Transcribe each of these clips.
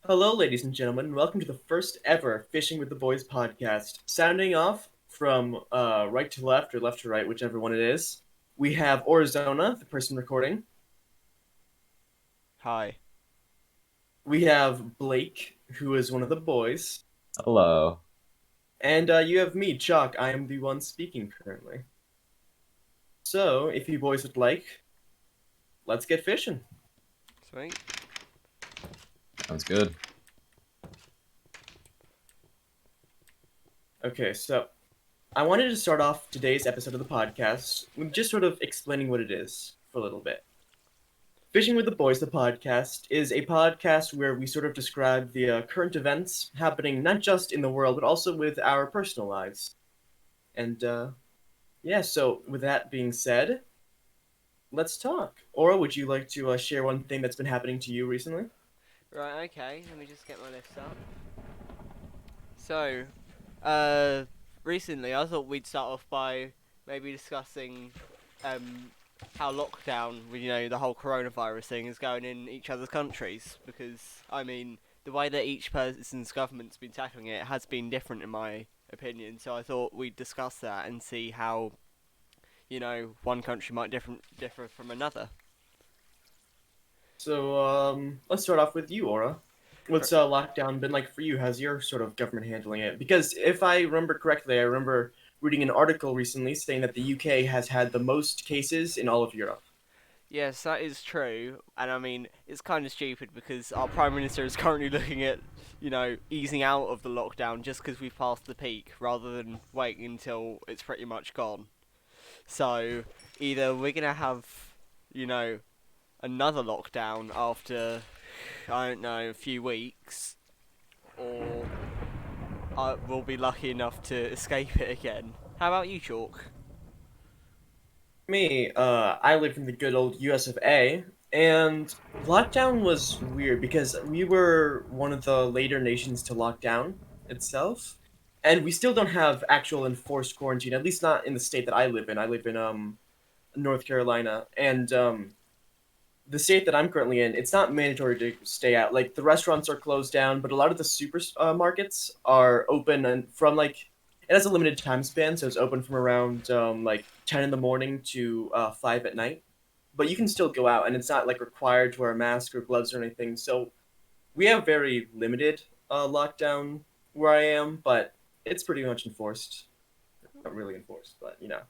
Hello, ladies and gentlemen. Welcome to the first ever Fishing with the Boys podcast. Sounding off from right to left or left to right, whichever one it is. We have Aurazona, the person recording. Hi. We have Blake, who is one of the boys. Hello. And you have me, Chuck. I am the one speaking currently. So, if you boys would like, let's get fishing. Sweet. Sounds good. Okay, so I wanted to start off today's episode of the podcast with just sort of explaining what it is for a little bit. Fishing with the Boys, the podcast, is a podcast where we sort of describe the current events happening not just in the world, but also with our personal lives. And, yeah, so with that being said, let's talk. Aura, would you like to share one thing that's been happening to you recently? Right, okay, let me just get my list up. So, recently I thought we'd start off by maybe discussing, how lockdown, the whole coronavirus thing is going in each other's countries. Because, the way that each person's government's been tackling it has been different in my opinion. So I thought we'd discuss that and see how, one country might differ from another. So, let's start off with you, Aura. What's lockdown been like for you? How's your sort of government handling it? Because if I remember correctly, I remember reading an article recently saying that the UK has had the most cases in all of Europe. Yes, that is true, and it's kind of stupid because our Prime Minister is currently looking at, easing out of the lockdown just because we've passed the peak, rather than waiting until it's pretty much gone. So, either we're gonna have, you know, another lockdown after, I don't know, a few weeks, or we'll be lucky enough to escape it again. How about you, Chalk? Me, I live in the good old US of A, and lockdown was weird because we were one of the later nations to lock down itself, and we still don't have actual enforced quarantine, at least not in the state that I live in. I live in North Carolina, and the state that I'm currently in, it's not mandatory to stay out. Like the restaurants are closed down, but a lot of the markets are open and from like it has a limited time span, so it's open from around like 10 in the morning to 5 at night. But you can still go out, and it's not like required to wear a mask or gloves or anything. So we have very limited lockdown where I am, but it's pretty much enforced. Not really enforced, but you know.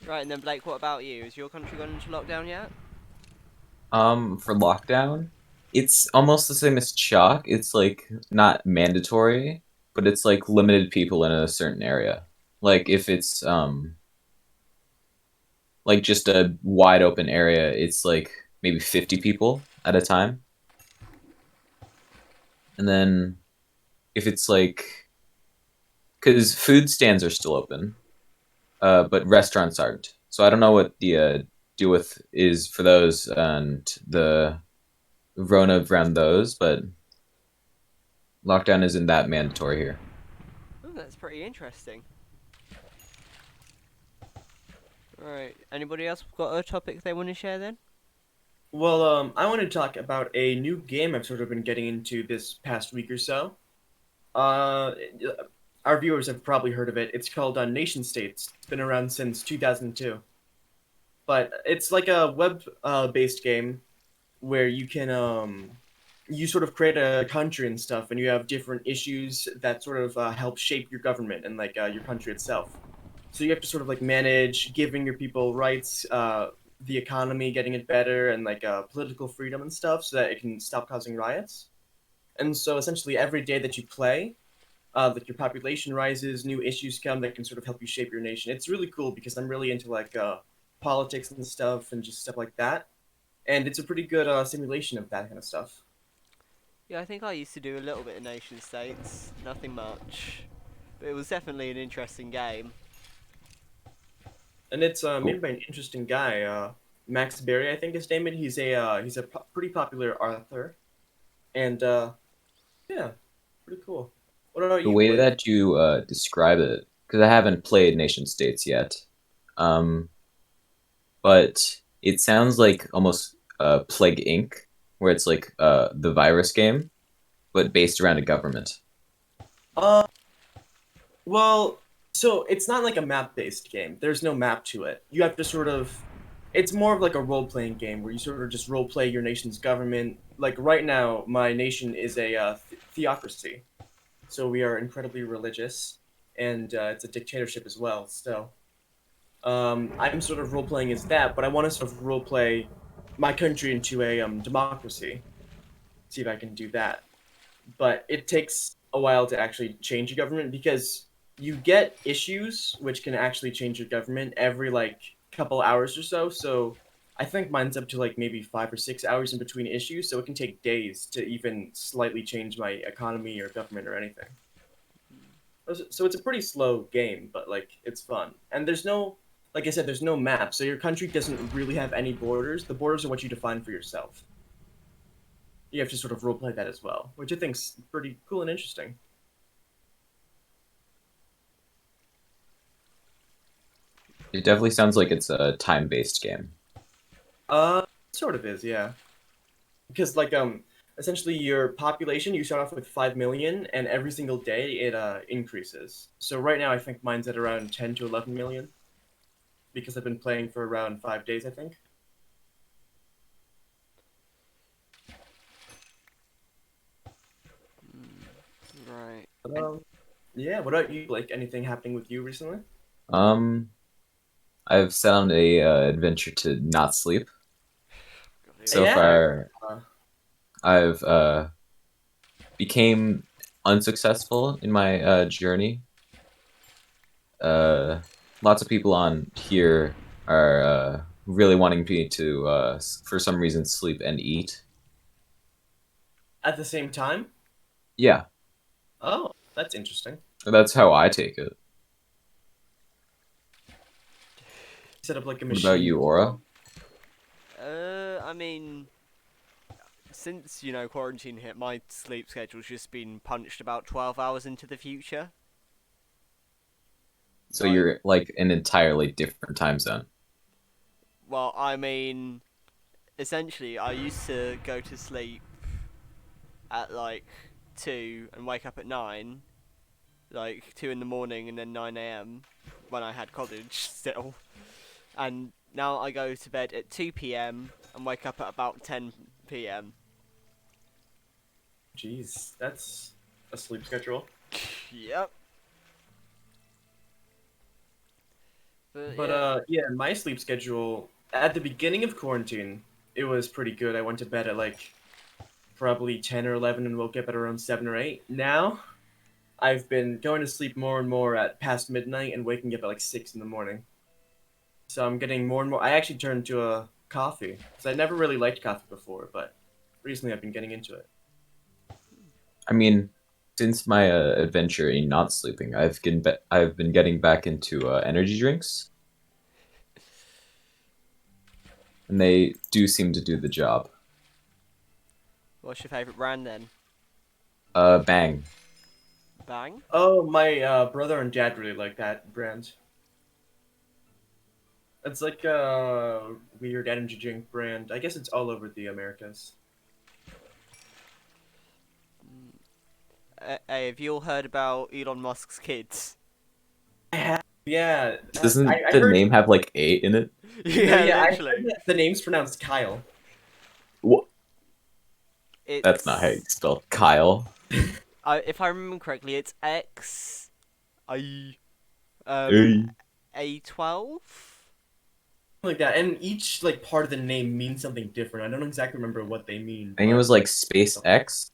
Right, and then Blake, what about you? Has your country gone into lockdown yet? For lockdown, it's almost the same as chalk. It's like not mandatory, but it's like limited people in a certain area. Like if it's like just a wide open area, it's like maybe 50 people at a time. And then if it's like cuz food stands are still open, but restaurants aren't. So I don't know what the deal with is for those and the Rona around those, but lockdown isn't that mandatory here. Oh, that's pretty interesting. Right, anybody else got a topic they want to share then? Well, I want to talk about a new game I've sort of been getting into this past week or so. Uh, our viewers have probably heard of it. It's called Nation States. It's been around since 2002. But it's like a web based game where you sort of create a country and stuff, and you have different issues that sort of help shape your government and like your country itself. So you have to sort of like manage giving your people rights, the economy, getting it better, and like political freedom and stuff, so that it can stop causing riots. And so essentially, every day that you play, like your population rises, new issues come that can sort of help you shape your nation. It's really cool because I'm really into like politics and stuff and just stuff like that. And it's a pretty good simulation of that kind of stuff. Yeah, I think I used to do a little bit of nation states, nothing much, but it was definitely an interesting game. And it's Cool. made by an interesting guy, Max Berry, I think his name is. He's a pretty popular author, and yeah, pretty cool. What about The you, way Blake? that you describe it, because I haven't played Nation States yet, um, but it sounds like almost Plague Inc. where it's like the virus game, but based around a government. Uh, well, so it's not like a map-based game. There's no map to it. You have to sort of. It's more of like a role-playing game where you sort of just role-play your nation's government. Like right now, my nation is a theocracy, so we are incredibly religious, and it's a dictatorship as well. So I'm sort of role-playing as that, but I want to sort of role-play my country into a democracy. See if I can do that. But it takes a while to actually change your government because you get issues which can actually change your government every like couple hours or so. So I think mine's up to like maybe 5 or 6 hours in between issues, so it can take days to even slightly change my economy or government or anything. So it's a pretty slow game, but like it's fun. And there's no, like I said, there's no map, so your country doesn't really have any borders. The borders are what you define for yourself. You have to sort of roleplay that as well, which I think's pretty cool and interesting. It definitely sounds like it's a time-based game. Sort of is, yeah. Because essentially your population, you start off with 5 million, and every single day it increases. So right now I think mine's at around 10 to 11 million, because I've been playing for around 5 days, I think. Right. But, yeah. What about you, Blake? Anything happening with you recently? Um, I've set on a adventure to not sleep. So Yeah. far, Uh, I've became unsuccessful in my journey. Lots of people on here are really wanting me to, for some reason, sleep and eat. at the same time? Yeah, Oh, that's interesting. that's how I take it. Set up like a What machine. about you, Aura? I mean, since quarantine hit, my sleep schedule's just been punched about 12 hours into the future. So you're like an entirely different time zone. Well, I mean, essentially, I used to go to sleep at like 2 and wake up at 9, like 2 in the morning and then 9 a.m. when I had college still. And now I go to bed at 2 p.m. and wake up at about 10 p.m. Jeez, that's a sleep schedule. Yep. But yeah, my sleep schedule at the beginning of quarantine, it was pretty good. I went to bed at like probably 10 or 11 and woke up at around 7 or 8. Now, I've been going to sleep more and more at past midnight and waking up at like 6 in the morning. So I'm getting more and more. I actually turned to a coffee because I never really liked coffee before, but recently I've been getting into it. I mean, since my adventure in not sleeping, I've been getting back into energy drinks, and they do seem to do the job. What's your favourite brand then? Bang. Bang? Oh, my brother and dad really like that brand. It's like a weird energy drink brand. I guess it's all over the Americas. Hey, have you all heard about Elon Musk's kids? I have, yeah. Doesn't I the heard, name have like A in it? Yeah, I literally. heard that the name's pronounced Kyle. What? It's, That's not how you spell Kyle. if I remember correctly, it's X I Hey. A12. Like that, and each like part of the name means something different. I don't exactly remember what they mean. I think it but- was like SpaceX,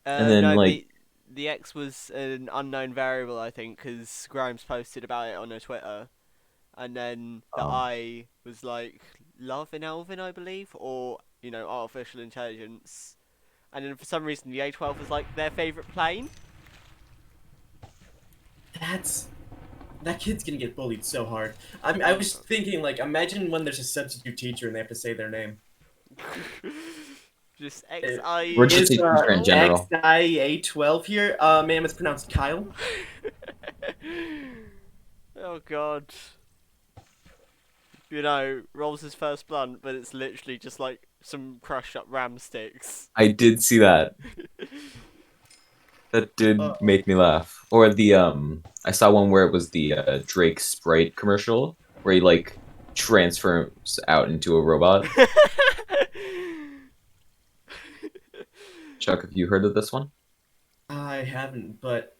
and then No, like the X was an unknown variable, I think, because Grimes posted about it on her Twitter, and then the Oh. I was like love in Elven, I believe, or artificial intelligence, and then for some reason the A12 was like their favorite plane. That kid's gonna get bullied so hard. I was thinking, like, imagine when there's a substitute teacher and they have to say their name. Just XI. We're just Is a teacher in general. XIA12 here? Ma'am, it's pronounced Kyle. Oh god. Rolls his first blunt, but it's literally just like some crushed up ram sticks. I did see that. That Uh, did make me laugh. Or I saw one where it was the Drake Sprite commercial where he like transforms out into a robot. Chuck, have you heard of this one? I haven't, but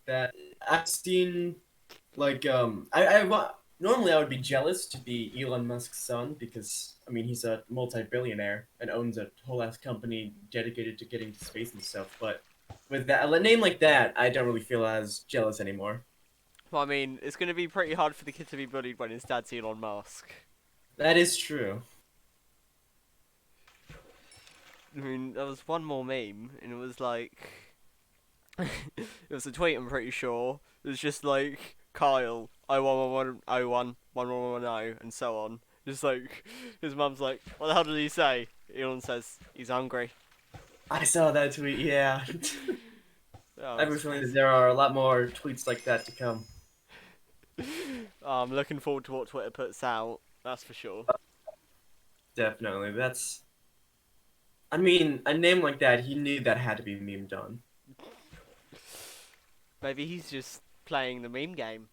that I've seen like normally I would be jealous to be Elon Musk's son because I mean he's a multi-billionaire and owns a whole ass company dedicated to getting to space and stuff. But with that a name like that, I don't really feel as jealous anymore. Well, I mean, it's going to be pretty hard for the kid to be bullied when his dad's Elon Musk. That is true. I mean, there was one more meme, and it was like... it was a tweet, I'm pretty sure. It was just like, Kyle, 0111011110, and so on. Just like, his mum's like, what the hell did he say? Elon says, he's hungry. I saw that tweet. Yeah, Oh, I have a feeling that there are a lot more tweets like that to come. I'm looking forward to what Twitter puts out, that's for sure. Definitely, that's. I mean, a name like that, he knew that had to be memed on. Maybe he's just playing the meme game.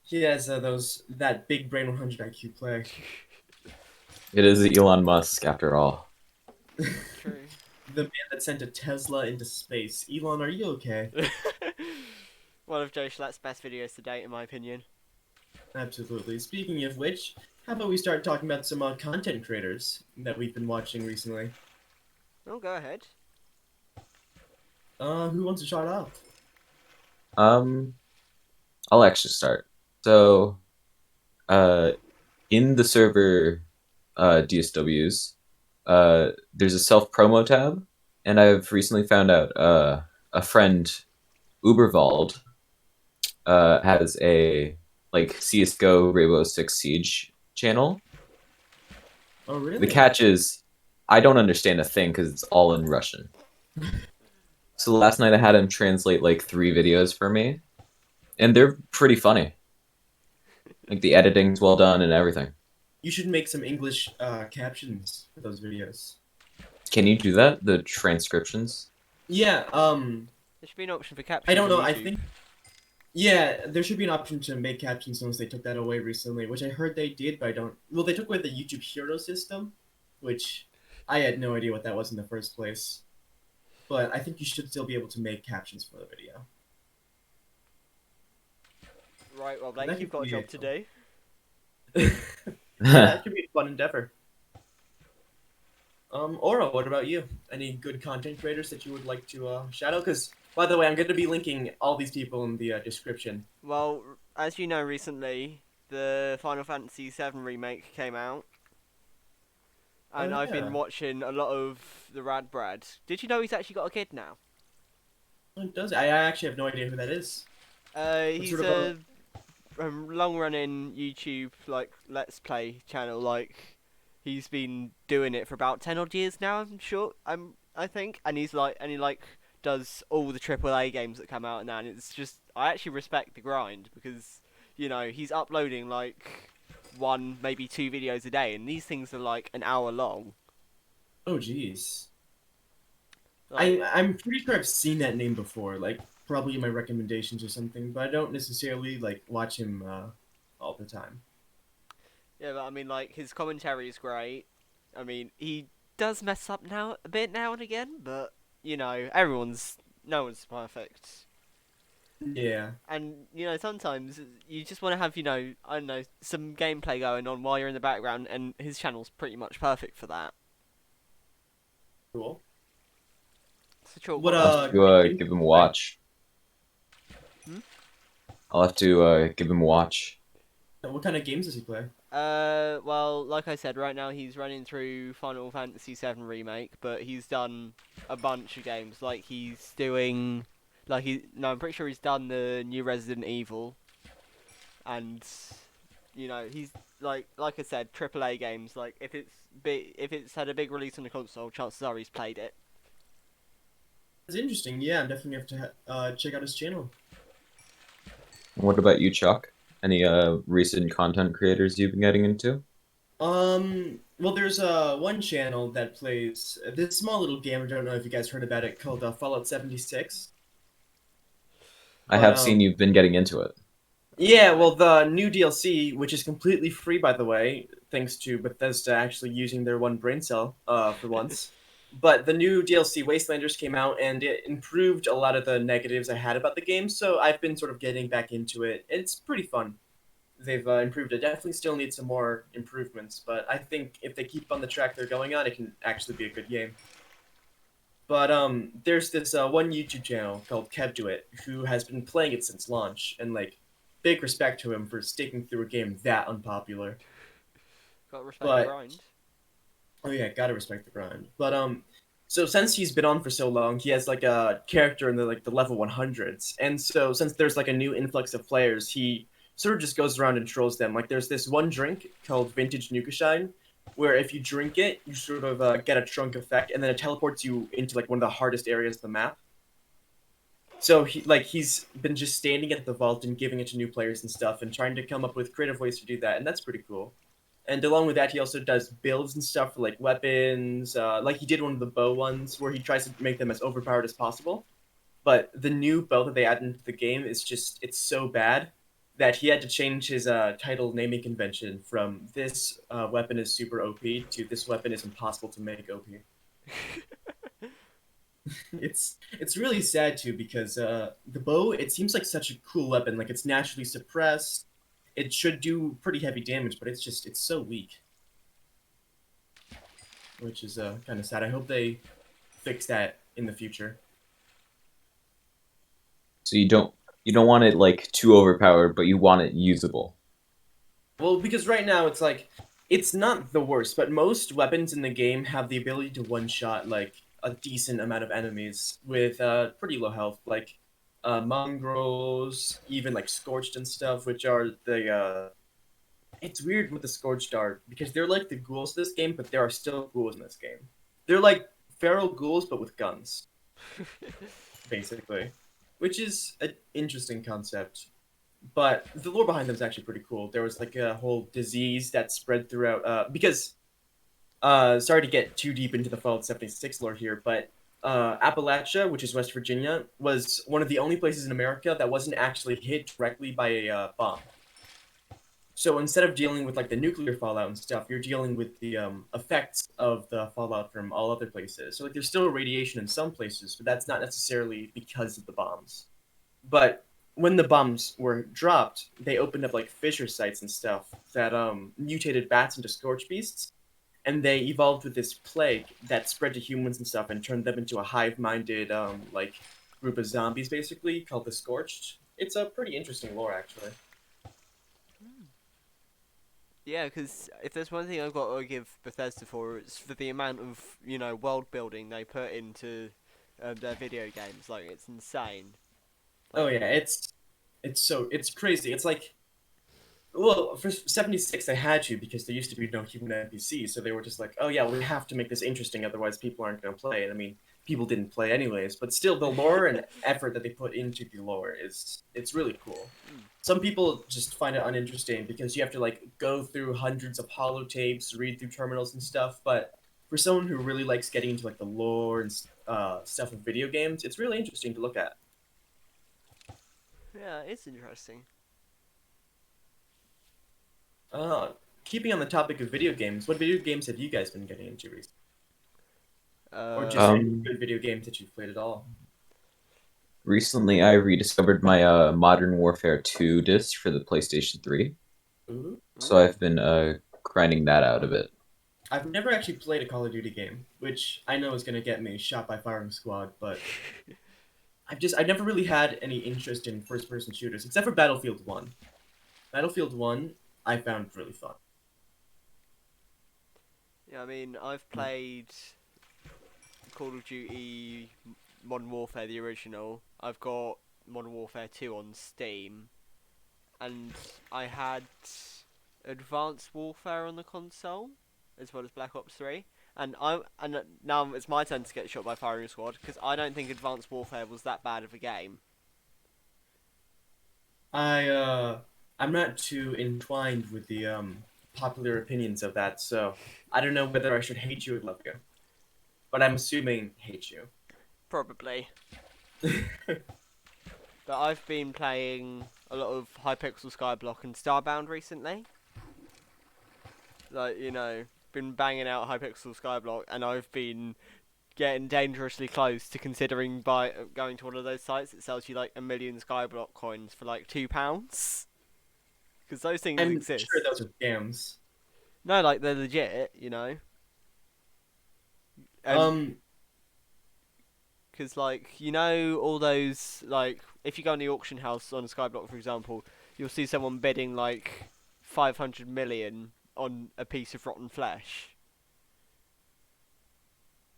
He has that big brain 100 IQ play. It is Elon Musk after all. True. The man that sent a Tesla into space. Elon, are you okay? One of Joe Schlett's best videos to date, in my opinion. Absolutely. Speaking of which, how about we start talking about some content creators that we've been watching recently? Oh, go ahead. Who wants to start off? I'll actually start. So, in the server DSWs, there's a self promo tab, and I've recently found out a friend, Uberwald, has a like CS:GO Rainbow Six Siege channel. Oh, really? The catch is, I don't understand a thing because it's all in Russian. So last night I had him translate like 3 videos for me, and they're pretty funny. Like the editing's well done and everything. You should make some English captions for those videos. Can you do that? The transcriptions? Yeah, There should be an option for captions. I don't know, on I YouTube. think... Yeah, there should be an option to make captions once they took that away recently, which I heard they did, but I don't... Well, they took away the YouTube Hero system, which I had no idea what that was in the first place. But I think you should still be able to make captions for the video. Right, well, Blake, That you've could got a be job it. to do. That could be a fun endeavor. Aura, what about you? Any good content creators that you would like to shout out? Because, by the way, I'm going to be linking all these people in the description. Well, as you know, recently the Final Fantasy VII remake came out, and Oh, I've yeah. been watching a lot of the Rad Brad. Did you know he's actually got a kid now? Oh, it does. I actually have no idea who that is. He's sort of a long-running YouTube like Let's Play channel. Like he's been doing it for about 10 odd years now. I'm sure. I think, and he does all the AAA games that come out now. And it's just I actually respect the grind because he's uploading like 1 maybe 2 videos a day, and these things are like an hour long. Oh, jeez. Like, I'm pretty sure I've seen that name before, like probably in my recommendations or something, but I don't necessarily like watch him all the time. yeah, but I mean, like his commentary is great. I mean, he does mess up a bit now and again, but no one's perfect. Yeah. And sometimes you just want to have I don't know, some gameplay going on while you're in the background, and his channel's pretty much perfect for that. Cool. So sure, What, I'll have to give him a watch. I'll have to give him a watch. What kind of games does he play? Well, like I said, right now he's running through Final Fantasy VII Remake, but he's done a bunch of games. Like he's doing, I'm pretty sure he's done the new Resident Evil, and he's like I said, AAA games. Like if it's had a big release on the console, chances are he's played it. It's interesting. Yeah, I'm definitely have to check out his channel. What about you, Chuck? Any recent content creators you've been getting into? Well, there's one channel that plays this small little game. I don't know if you guys heard about it, called Fallout 76. I But have seen you've been getting into it. yeah, well, the new DLC, which is completely free, by the way, thanks to Bethesda actually using their one brain cell, for once. But the new DLC, Wastelanders, came out, and it improved a lot of the negatives I had about the game. So I've been sort of getting back into it. It's pretty fun. They've improved it. Definitely still needs some more improvements, but I think if they keep on the track they're going on, it can actually be a good game. But there's this one YouTube channel called FWtB who has been playing it since launch, and like, big respect to him for sticking through a game that unpopular. Gotta respect the But grind. oh yeah, gotta respect the grind. But so since he's been on for so long, he has like a character in the level 100s, and so since there's like a new influx of players, he sort of just goes around and trolls them. Like there's this one drink called Vintage Nuka, where if you drink it, you sort of get a trunk effect, and then it teleports you into like one of the hardest areas of the map. So he's been just standing at the vault and giving it to new players and stuff, and trying to come up with creative ways to do that, and that's pretty cool. And along with that, he also does builds and stuff for like weapons. Like he did one of the bow ones where he tries to make them as overpowered as possible. But the new bow that they add into the game is just it's so bad that he had to change his title naming convention from this weapon is super OP to this weapon is impossible to make OP. It's really sad too because the bow it seems like such a cool weapon. Like it's naturally suppressed. It should do pretty heavy damage, but it's so weak, which is kind of sad. I hope they fix that in the future. So you don't want it like too overpowered, but you want it usable. Well, because right now it's like it's not the worst, but most weapons in the game have the ability to one shot like a decent amount of enemies with pretty low health, like mongrels, even like scorched and stuff, which are the it's weird with the Scourge Dart because they're like the ghouls in this game, but there are still ghouls in this game. They're like feral ghouls, but with guns, basically, which is an interesting concept. But the lore behind them is actually pretty cool. There was like a whole disease that spread throughout. Because sorry to get too deep into the Fallout 76 lore here, but Appalachia, which is West Virginia, was one of the only places in America that wasn't actually hit directly by a bomb. So instead of dealing with like the nuclear fallout and stuff, you're dealing with the effects of the fallout from all other places. So like there's still radiation in some places, but that's not necessarily because of the bombs. But when the bombs were dropped, they opened up like fissure sites and stuff that mutated bats into scorch beasts, and they evolved with this plague that spread to humans and stuff and turned them into a hive-minded like group of zombies basically called the Scorched. It's a pretty interesting lore actually. Yeah, because if there's one thing I've got to give Bethesda for, it's for the amount of world building they put into their video games. Like it's insane. Oh Like yeah, it's crazy. It's like well, for 76 they had to because there used to be no human NPCs, so they were just like, oh yeah, we have to make this interesting, otherwise people aren't going to play. And I mean, people didn't play anyways, but still, the lore and effort that they put into the lore is it's really cool. Some people just find it uninteresting because you have to like go through hundreds of holotapes, read through terminals and stuff. But for someone who really likes getting into like the lore and stuff of video games, it's really interesting to look at. yeah, it's interesting. Uh, Keeping on the topic of video games, what video games have you guys been getting into recently? Or just Uh, any Um, good video games that you've played at all? Recently I rediscovered my Modern Warfare 2 disc for the PlayStation 3, Ooh. so ooh. I've been grinding that out a bit. I've never actually played a Call of Duty game, which I know is going to get me shot by firing squad, but I've never really had any interest in first person shooters except for Battlefield 1. Battlefield 1 I found really fun. Yeah, I mean, I've played Call of Duty Modern Warfare, the original. I've got Modern Warfare 2 on Steam, and I had Advanced Warfare on the console, as well as Black Ops 3. And now it's my turn to get shot by firing squad because I don't think Advanced Warfare was that bad of a game. I I'm not too entwined with the popular opinions of that, so I don't know whether I should hate you or love you. But I'm assuming hate you. Probably. But I've been playing a lot of Hypixel Skyblock and Starbound recently. Like, been banging out Hypixel Skyblock, and I've been getting dangerously close to considering going to one of those sites that sells you like 1,000,000 Skyblock coins for like £2. Because those things I'm exist. sure those are scams. No, like they're legit, And Um, because like all those, like, if you go on the auction house on a Skyblock, for example, you'll see someone bidding like 500 million on a piece of rotten flesh.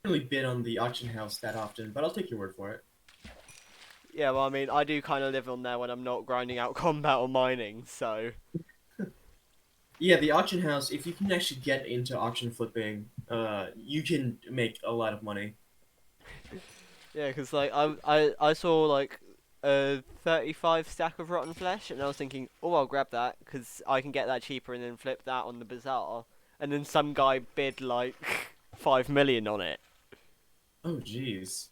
I don't really bid on the auction house that often, but I'll take your word for it. Yeah, well, I mean, I do kind of live on there when I'm not grinding out combat or mining, so Yeah, the auction house, if you can actually get into auction flipping, you can make a lot of money. yeah, because like I saw like a 35 stack of rotten flesh, and I was thinking, oh, I'll grab that because I can get that cheaper and then flip that on the bazaar. And then some guy bid like 5 million on it. Oh, jeez.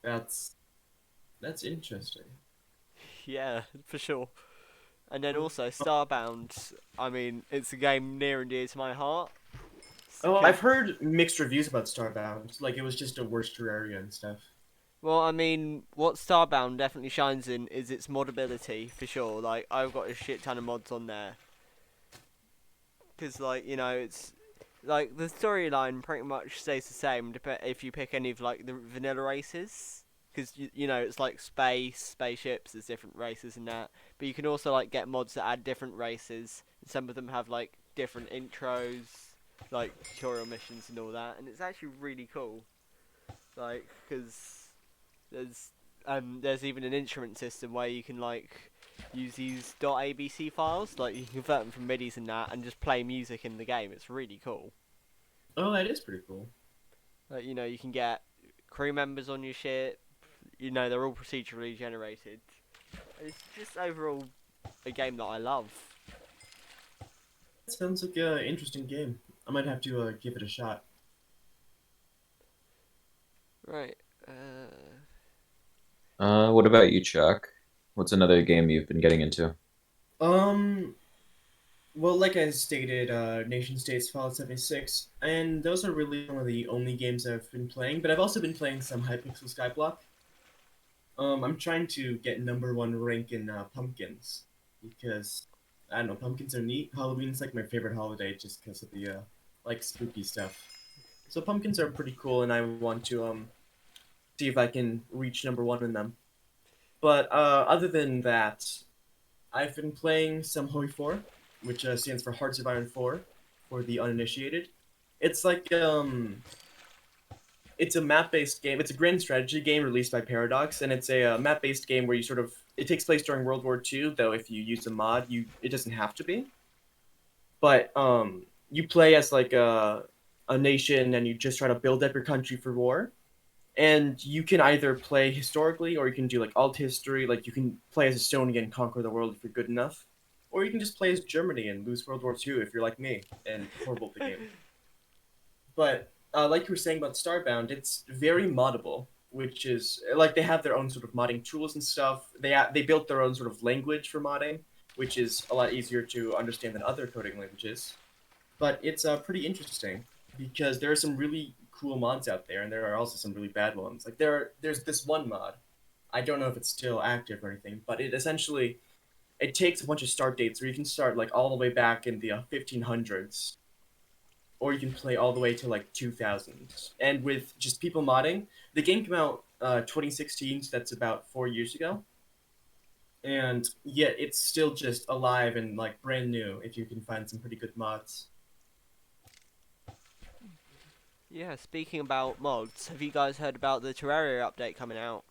That's interesting. Yeah, for sure. And then also Starbound. I mean, it's a game near and dear to my heart. Oh, I've heard mixed reviews about Starbound. Like, it was just a worse Terraria and stuff. Well, I mean, what Starbound definitely shines in is its modability, for sure. Like, I've got a shit ton of mods on there. Because, like, it's... Like, the storyline pretty much stays the same if you pick any of, like, the vanilla races. Because, it's like spaceships, there's different races and that. But you can also, like, get mods that add different races. And some of them have, like, different intros, like, tutorial missions and all that. And it's actually really cool. Like, because... There's even an instrument system where you can like use these .abc files, like you can convert them from midis and that, and just play music in the game. It's really cool. Oh, that is pretty cool. Like, you can get crew members on your ship. They're all procedurally generated. It's just overall a game that I love. That sounds like an interesting game. I might have to give it a shot. Right. What about you, Chuck? What's another game you've been getting into? Um, well, like I stated, Nation States Fallout 76, and those are really one of the only games I've been playing, but I've also been playing some Hypixel Skyblock. I'm trying to get #1 rank in pumpkins, because, I don't know, pumpkins are neat. Halloween's like my favorite holiday just because of the, like, spooky stuff. So pumpkins are pretty cool, and I want to, see if I can reach #1 in them. But, other than that, I've been playing some Hoi 4, which stands for Hearts of Iron 4, for the uninitiated. It's like, it's a map-based game. It's a grand strategy game released by Paradox, and it's a map-based game where it takes place during World War II, though if you use a mod, it doesn't have to be. But, you play as, like, a nation, and you just try to build up your country for war. And you can either play historically, or you can do like alt history. Like you can play as Estonia and conquer the world if you're good enough, or you can just play as Germany and lose World War II if you're like me and horrible at the game. But like you were saying about Starbound, it's very moddable, which is like they have their own sort of modding tools and stuff. They built their own sort of language for modding, which is a lot easier to understand than other coding languages. But it's pretty interesting because there are some really cool mods out there, and there are also some really bad ones. Like there's this one mod. I don't know if it's still active or anything, but it takes a bunch of start dates where you can start like all the way back in the 1500s, or you can play all the way to like 2000. And with just people modding, the game came out 2016, so that's about 4 years ago. And yet it's still just alive and like brand new if you can find some pretty good mods. Yeah, speaking about mods, have you guys heard about the Terraria update coming out?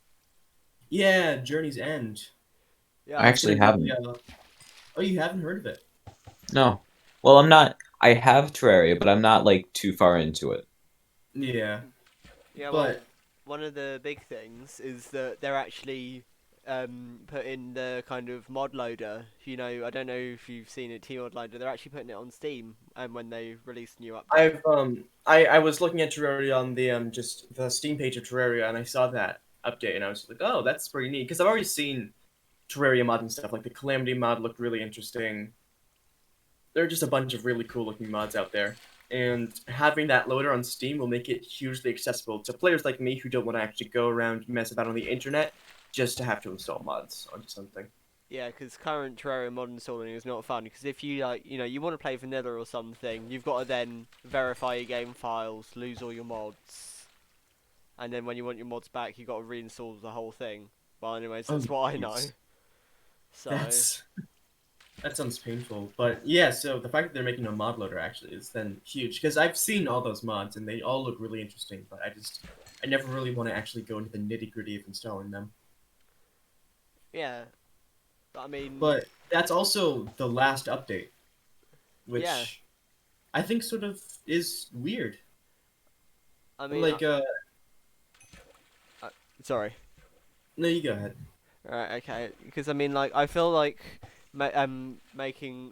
Yeah, Journey's End. Yeah, I I've actually seen. haven't. Oh, you haven't heard of it? No. Well, I'm not. I have Terraria, but I'm not like too far into it. Yeah, Yeah, well, but one of the big things is that they're actually put in the kind of mod loader. I don't know if you've seen it, T mod loader. They're actually putting it on Steam, when they release a new update. I was looking at Terraria on the just the Steam page of Terraria, and I saw that update, and I was like, oh, that's pretty neat because I've already seen Terraria mod and stuff. Like the Calamity mod looked really interesting. There are just a bunch of really cool looking mods out there, and having that loader on Steam will make it hugely accessible to players like me who don't want to actually go around and mess about on the internet just to have to install mods onto something. Yeah, because current Terraria mod installing is not fun. Because if you you want to play vanilla or something, you've got to then verify your game files, lose all your mods, and then when you want your mods back, you've got to reinstall the whole thing. Well, anyways, that's what I know. Jeez. So That sounds painful, but yeah. So the fact that they're making a mod loader actually is then huge because I've seen all those mods and they all look really interesting, but I never really want to actually go into the nitty gritty of installing them. yeah, I mean, But that's also the last update, which yeah, I think sort of is weird. I mean, Like, sorry. no, you go ahead. Right, okay. Because I mean, like, I feel like making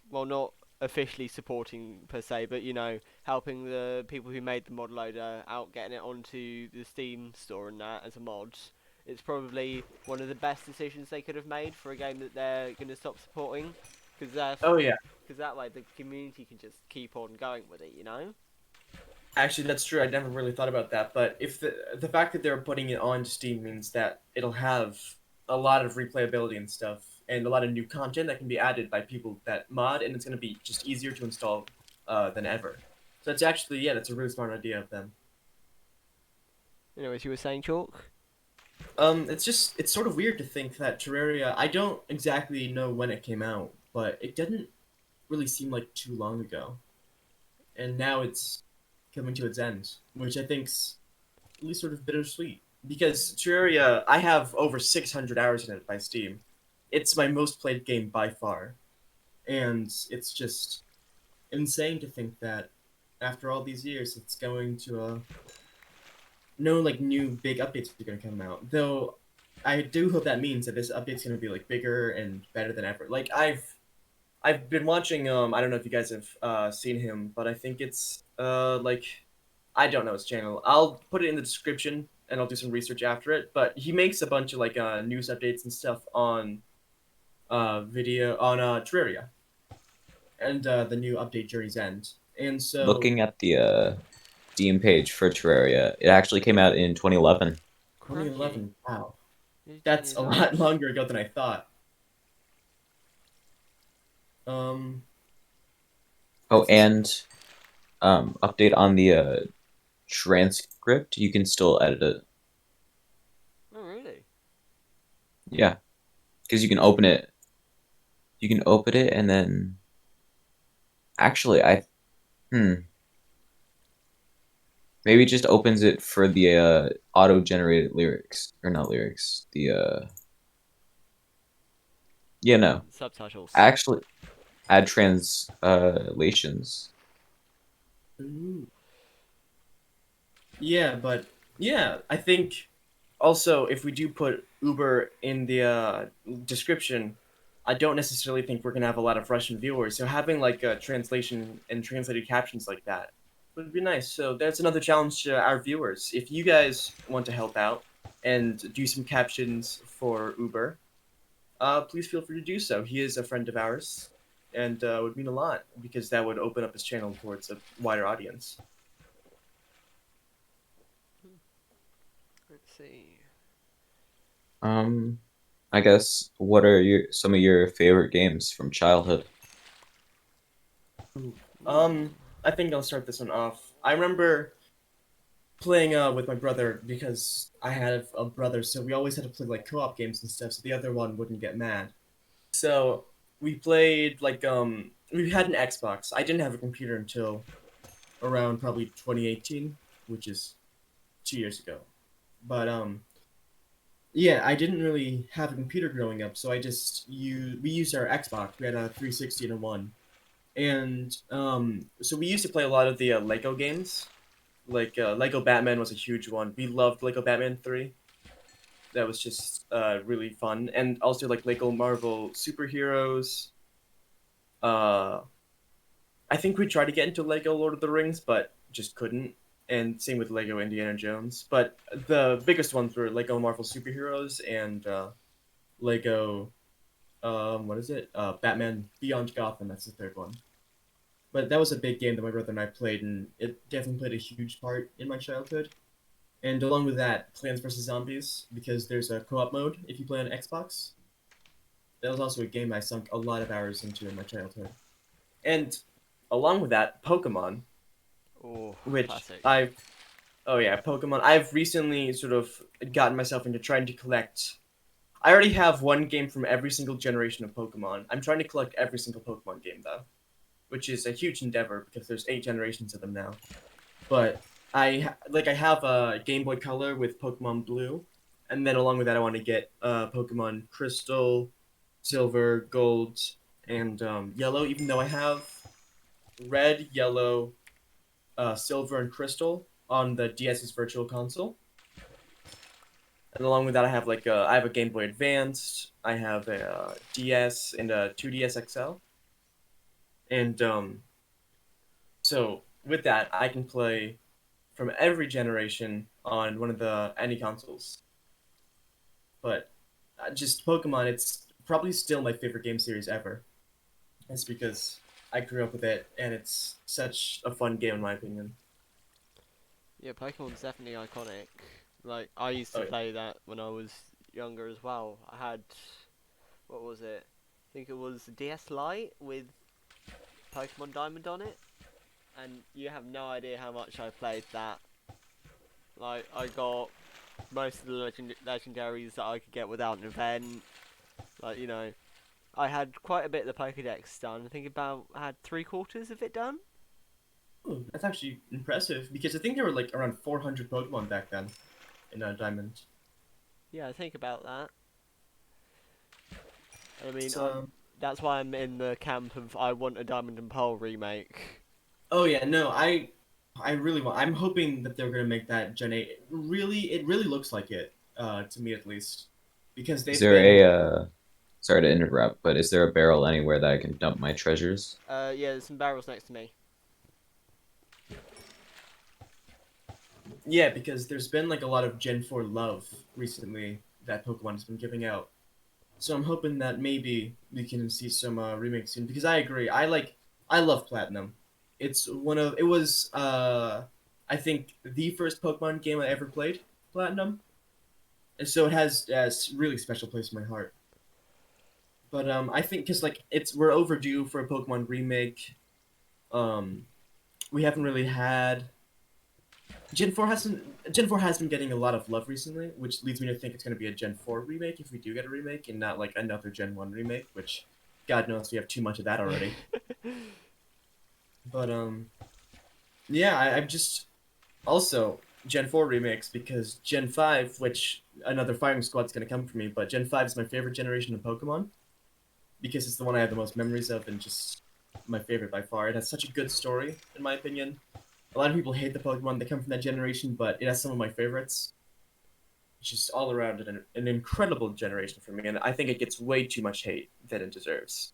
well, not officially supporting per se, but helping the people who made the mod loader out, getting it onto the Steam store and that as a mod. It's probably one of the best decisions they could have made for a game that they're going to stop supporting, because Oh yeah, that way the community can just keep on going with it, actually that's true. I never really thought about that, but if the fact that they're putting it on Steam means that it'll have a lot of replayability and stuff, and a lot of new content that can be added by people that mod, and it's going to be just easier to install than ever. So that's actually that's a really smart idea of them. As you were saying, Chalk. It's sort of weird to think that Terraria. I don't exactly know when it came out, but it didn't really seem like too long ago, and now it's coming to its end, which I think's really sort of bittersweet. Because Terraria, I have over 600 hours in it by Steam. It's my most played game by far, and it's just insane to think that after all these years, it's going to no like new big updates are going to come out. Though I do hope that means that this update's going to be like bigger and better than ever. Like I've been watching I don't know if you guys have seen him, but I think it's like I don't know his channel. I'll put it in the description and I'll do some research after it, but he makes a bunch of like news updates and stuff on video on Terraria and the new update Journey's End. And so Looking at the Steam page for Terraria, it actually came out in 2011. Crikey. 2011, wow. You're 10 That's years a lot old. longer ago than I thought. Um Oh, and update on the transcript. You can still edit it. Oh, really? Yeah, because you can open it. You can open it and then actually, maybe it just opens it for the auto-generated lyrics or not lyrics. The yeah, no, Subtitles. actually add translations. ooh. Yeah, but yeah, I think also if we do put Uber in the description, I don't necessarily think we're gonna have a lot of Russian viewers. So having like a translation and translated captions like that would be nice. So that's another challenge to our viewers. If you guys want to help out and do some captions for Uber, please feel free to do so. He is a friend of ours, and would mean a lot because that would open up his channel towards a wider audience. Let's see. I guess what are some of your favorite games from childhood? I think I'll start this one off. I remember playing with my brother because I had a brother, so we always had to play like co-op games and stuff, so the other one wouldn't get mad. So we played like we had an Xbox. I didn't have a computer until around probably 2018, which is 2 years ago. But yeah, I didn't really have a computer growing up, so we used our Xbox. We had a 360 and a one, and so we used to play a lot of the Lego games. Like Lego Batman was a huge one. We loved Lego Batman 3. that was just really fun, and also like Lego Marvel superheroes. Uh, I think we tried to get into Lego Lord of the Rings, but just couldn't. And same with Lego Indiana Jones. But the biggest ones were Lego Marvel superheroes and Lego what is it? Batman Beyond Gotham. That's the third one. But that was a big game that my brother and I played, and it definitely played a huge part in my childhood. And along with that, Plants vs Zombies, because there's a co-op mode if you play on Xbox. That was also a game I sunk a lot of hours into in my childhood. And along with that, Pokemon, Oh, which classic. oh yeah, Pokemon. I've recently sort of gotten myself into trying to collect. I already have one game from every single generation of Pokemon. I'm trying to collect every single Pokemon game though, which is a huge endeavor because there's 8 generations of them now. But I have a Game Boy Color with Pokemon Blue, and then along with that, I want to get Pokemon Crystal, Silver, Gold, and Yellow. Even though I have Red, Yellow, Silver, and Crystal on the DS's Virtual Console, and along with that, I have a Game Boy Advance, I have a DS and a 2DS XL, and so with that, I can play from every generation on one of the any consoles. But just Pokemon, it's probably still my favorite game series ever. It's because I grew up with it, and it's such a fun game in my opinion. Yeah, Pokemon's definitely iconic. Like, I used Oh to yeah. play that when I was younger as well. I had, what was it? I think it was DS Lite with Pokemon Diamond on it. And you have no idea how much I played that. Like, I got most of the legendaries that I could get without an event. Like, I had quite a bit of the Pokedex done. I think I had 3/4 of it done. Ooh, that's actually impressive because I think there were like around 400 Pokemon back then in Diamond. Yeah, I think about that. I mean, So, that's why I'm in the camp of I want a Diamond and Pearl remake. oh yeah, no, I really want. I'm hoping that they're gonna make that Gen 8. It really looks like it, to me at least, because Is they've there been. sorry to interrupt, but is there a barrel anywhere that I can dump my treasures? Yeah, there's some barrels next to me. Yeah, because there's been like a lot of Gen 4 love recently that Pokemon has been giving out. So I'm hoping that maybe we can see some remakes soon because I agree. I love Platinum. It's one of it was I think the first Pokemon game I ever played, Platinum. And so it has a really special place in my heart. But I think cuz like we're overdue for a Pokemon remake. Um we haven't really had Gen 4 has been getting a lot of love recently, which leads me to think it's going to be a Gen 4 remake if we do get a remake and not like another Gen 1 remake, which God knows we have too much of that already. But yeah, I'm just also Gen 4 remakes because Gen 5, which another firing squad's going to come for me, but Gen 5 is my favorite generation of Pokemon because it's the one I have the most memories of and just my favorite by far. It has such a good story in my opinion. A lot of people hate the Pokemon that come from that generation, but it has some of my favorites. Just all around an incredible generation for me, and I think it gets way too much hate than it deserves.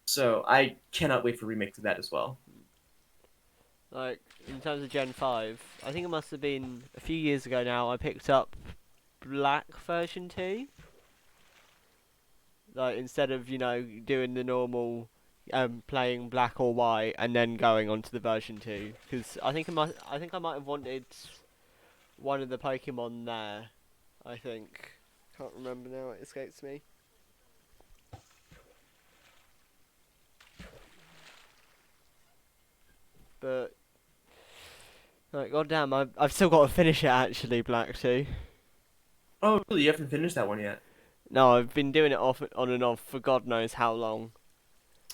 So I cannot wait for remakes of that as well. Like, in terms of Gen 5, I think it must have been a few years ago now, I picked up Black version 2. Like, instead of, doing the normal playing black or white and then going on to the version 2. Because I think I might have wanted one of the Pokemon there, I think. Can't remember now, it escapes me. But, like, goddamn, I've still got to finish it actually, Black 2. Oh, really? You haven't finished that one yet? No, I've been doing it off on and off for God knows how long.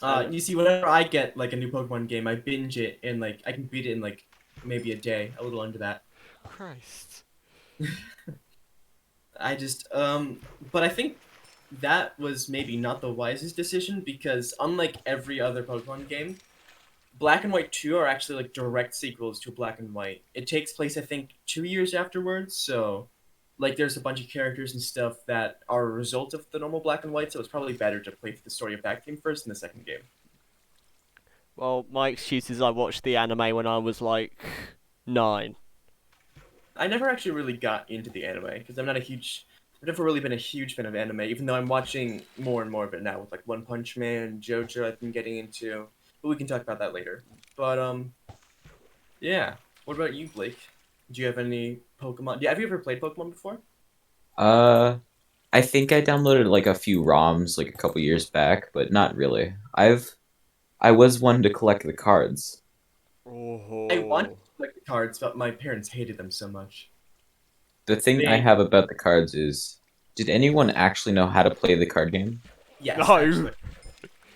And You see, whenever I get like a new Pokemon game, I binge it and like I can beat it in like maybe a day, a little under that. Christ. I just but I think that was maybe not the wisest decision because unlike every other Pokemon game, Black and White 2 are actually like direct sequels to Black and White. It takes place I think 2 years afterwards, so like there's a bunch of characters and stuff that are a result of the normal black and white, so it's probably better to play the story of that game first and the second game. Well, my excuse is I watched the anime when I was like 9. I never actually really got into the anime because I've never really been a huge fan of anime, even though I'm watching more and more of it now with like One Punch Man, JoJo I've been getting into, but we can talk about that later. But yeah. What about you, Blake? Do you have any Pokemon? Have you ever played Pokemon before? Uh, I think I downloaded like a few ROMs like a couple years back, but not really. I was one to collect the cards. I wanted Oh. to collect the cards, but my parents hated them so much. The thing I They have about the cards is, did anyone actually know how to play the card game? Yes, No. actually.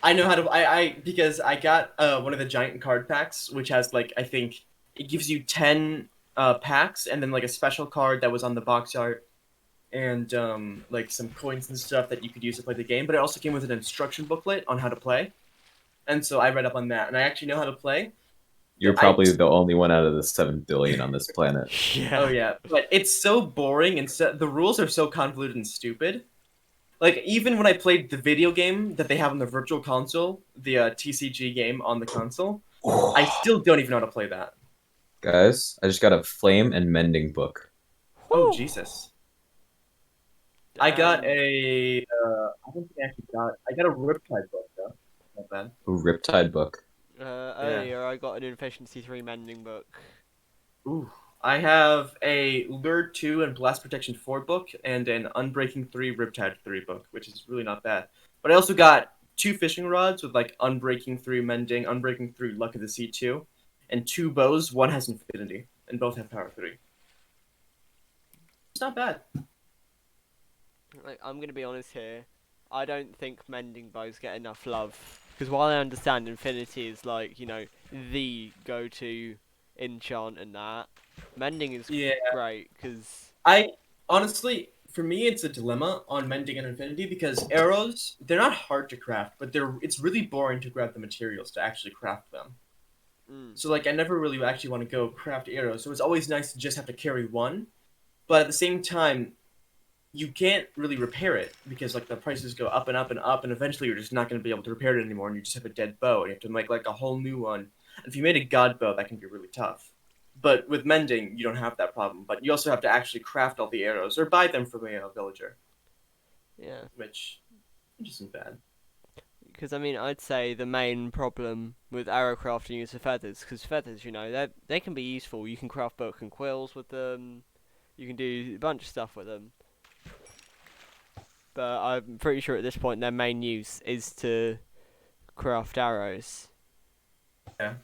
I know how to. I because I got one of the giant card packs, which has like I think it gives you 10 packs, and then like a special card that was on the box art, and like some coins and stuff that you could use to play the game. But it also came with an instruction booklet on how to play, and so I read up on that, and I actually know how to play. You're I probably the only one out of the 7 billion on this planet. Oh Yeah. yeah, but it's so boring and the rules are so convoluted and stupid. Like even when I played the video game that they have on the virtual console, the TCG game on the console, I still don't even know how to play that. Guys, I just got a flame and mending book. Oh Whew. Jesus! I got Um. a. I don't think I actually got. I got a Riptide book though. Not bad. A Riptide book. Yeah. Earlier I got an Efficiency 3 mending book. Ooh. I have a Lure 2 and Blast Protection 4 book and an Unbreaking 3 Riptide 3 book, which is really not bad. But I also got 2 fishing rods with like Unbreaking 3 Mending, Unbreaking 3 Luck of the Sea 2, and 2 bows. One has Infinity, and both have Power 3. It's not bad. Like, I'm gonna be honest here. I don't think mending bows get enough love. Because while I understand Infinity is like, the go-to enchant and that, mending is Yeah. great because I honestly, for me, it's a dilemma on Mending and Infinity because arrows, they're not hard to craft, but it's really boring to grab the materials to actually craft them. mm, So like I never really actually want to go craft arrows. So it's always nice to just have to carry one. But at the same time, you can't really repair it because like the prices go up and up and up, and eventually you're just not going to be able to repair it anymore, and you just have a dead bow, and you have to make like a whole new one. And if you made a god bow, that can be really tough. But with mending, you don't have that problem. But you also have to actually craft all the arrows or buy them from a villager, yeah. which isn't bad. Because I mean, I'd say the main problem with arrow crafting is the feathers. Because feathers, they can be useful. You can craft book and quills with them. You can do a bunch of stuff with them. But I'm pretty sure at this point their main use is to craft arrows. Yeah.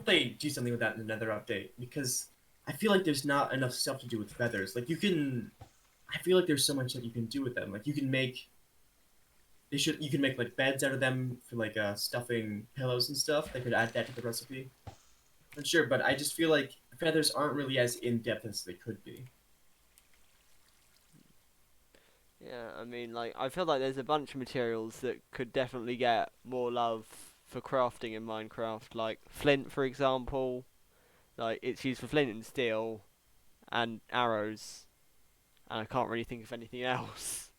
They do something with that in another update because I feel like there's not enough stuff to do with feathers. Like you can, I feel like there's so much that you can do with them. Like you can make like beds out of them for like stuffing pillows and stuff. They could add that to the recipe. I'm sure, but I just feel like feathers aren't really as in depth as they could be. Yeah, I mean, like, I feel like there's a bunch of materials that could definitely get more love for crafting in Minecraft. Like, flint, for example. Like, it's used for flint and steel and arrows. And I can't really think of anything else.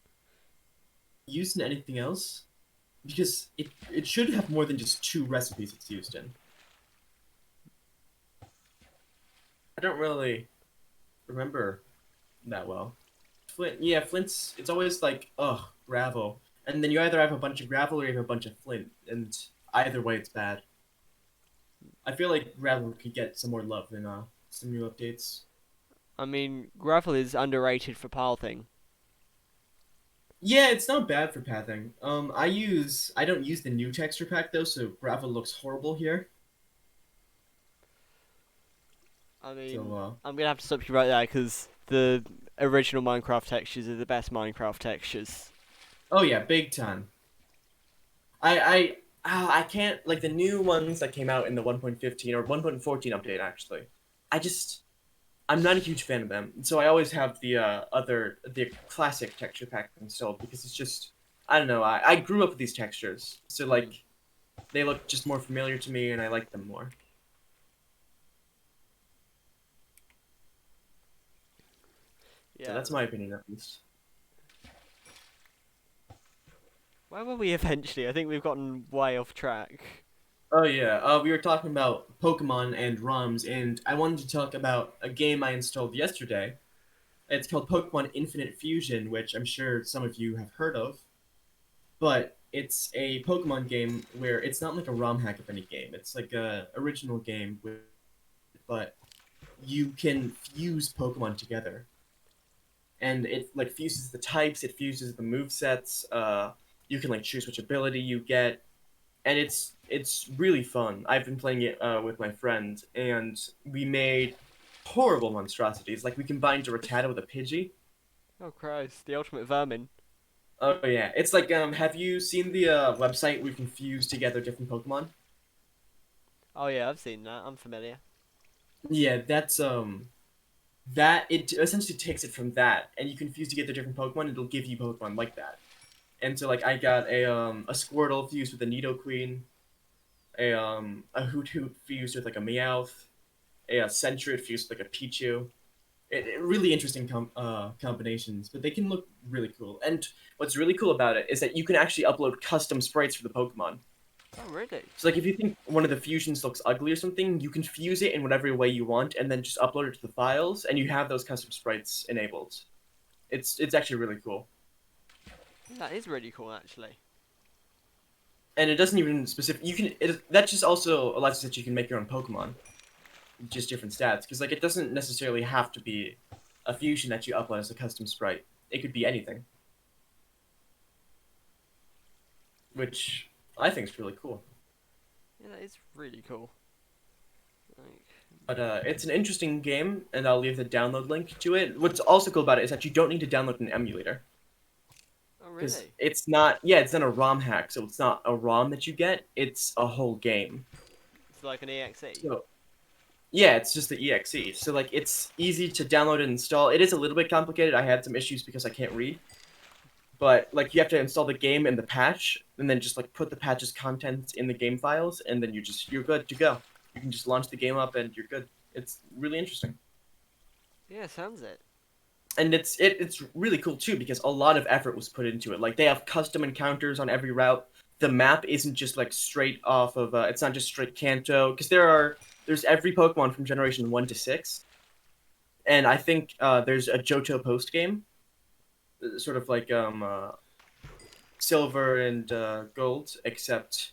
Used in anything else? Because it should have more than just 2 recipes it's used in. I don't really remember that well. Flint, yeah, Flint's. It's always like, gravel, and then you either have a bunch of gravel or you have a bunch of flint, and either way, it's bad. I feel like gravel could get some more love in some new updates. I mean, gravel is underrated for pathing. Yeah, it's not bad for pathing. I don't use the new texture pack though, so gravel looks horrible here. I So mean, I'm gonna have to stop you right there because the original Minecraft textures are the best Minecraft textures. oh yeah, big time. I can't like the new ones that came out in the 1.15 or 1.14 update actually. I just I'm not a huge fan of them, so I always have the classic texture pack installed because it's just I don't know. I grew up with these textures, so Mm. like they look just more familiar to me, and I like them more. So Yeah. that's my opinion, at least. Where were we eventually? I think we've gotten way off track. Oh yeah, we were talking about Pokemon and ROMs, and I wanted to talk about a game I installed yesterday. It's called Pokemon Infinite Fusion, which I'm sure some of you have heard of. But it's a Pokemon game where it's not like a ROM hack of any game. It's like a original game with, but you can fuse Pokemon together, and it like fuses the types, it fuses the move sets. You can like choose which ability you get, and it's really fun. I've been playing it with my friend, and we made horrible monstrosities. Like we combined a Rattata with a Pidgey. Oh Christ, the ultimate vermin. Oh yeah, it's like have you seen the website where you can fuse together different Pokemon? Oh yeah, I've seen that. I'm familiar. Yeah, that's that it essentially takes it from that, and you can fuse together different Pokemon, and it'll give you Pokemon like that. And so like I got a Squirtle fused with a Nidoqueen, a Hoot Hoot fused with like a Meowth, a Sentret fused with like a Pichu. Really interesting combinations, but they can look really cool. And what's really cool about it is that you can actually upload custom sprites for the Pokemon. Oh really? So like if you think one of the fusions looks ugly or something, you can fuse it in whatever way you want, and then just upload it to the files, and you have those custom sprites enabled. It's actually really cool. That is really cool, actually. And it doesn't even specific. That just also allows that you can make your own Pokemon, just different stats. Because like it doesn't necessarily have to be a fusion that you upload as a custom sprite. It could be anything, which I think is really cool. Yeah, that is really cool. Like, But it's an interesting game, and I'll leave the download link to it. What's also cool about it is that you don't need to download an emulator. oh Because really? it's not, yeah, it's not a ROM hack, so it's not a ROM that you get, it's a whole game. It's like an EXE. So, yeah, it's just the EXE. So, like, it's easy to download and install. It is a little bit complicated. I had some issues because I can't read. But, like, you have to install the game and the patch, and then just, like, put the patch's contents in the game files, and then you're good to go. You can just launch the game up, and you're good. It's really interesting. Yeah, sounds it. And it's really cool too because a lot of effort was put into it. Like they have custom encounters on every route. The map isn't just like straight off of. It's not just straight Kanto because there's every Pokemon from Generation 1 to 6, and I think there's a Johto post game, sort of like Silver and Gold, except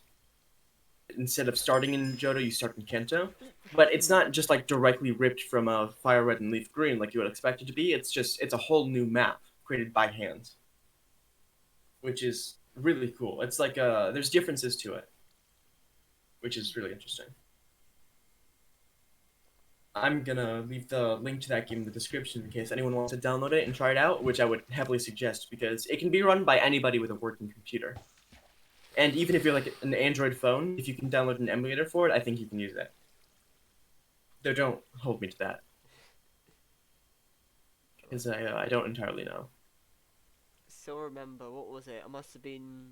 instead of starting in Johto, you start in Kanto. But it's not just like directly ripped from Fire Red and Leaf Green like you would expect it to be. It's a whole new map created by hand, which is really cool. It's like there's differences to it, which is really interesting. I'm gonna leave the link to that game in the description in case anyone wants to download it and try it out, which I would heavily suggest because it can be run by anybody with a working computer. And even if you're like an Android phone, if you can download an emulator for it, I think you can use it. Though don't hold me to that, because I don't entirely know. Still remember, what was it? I must have been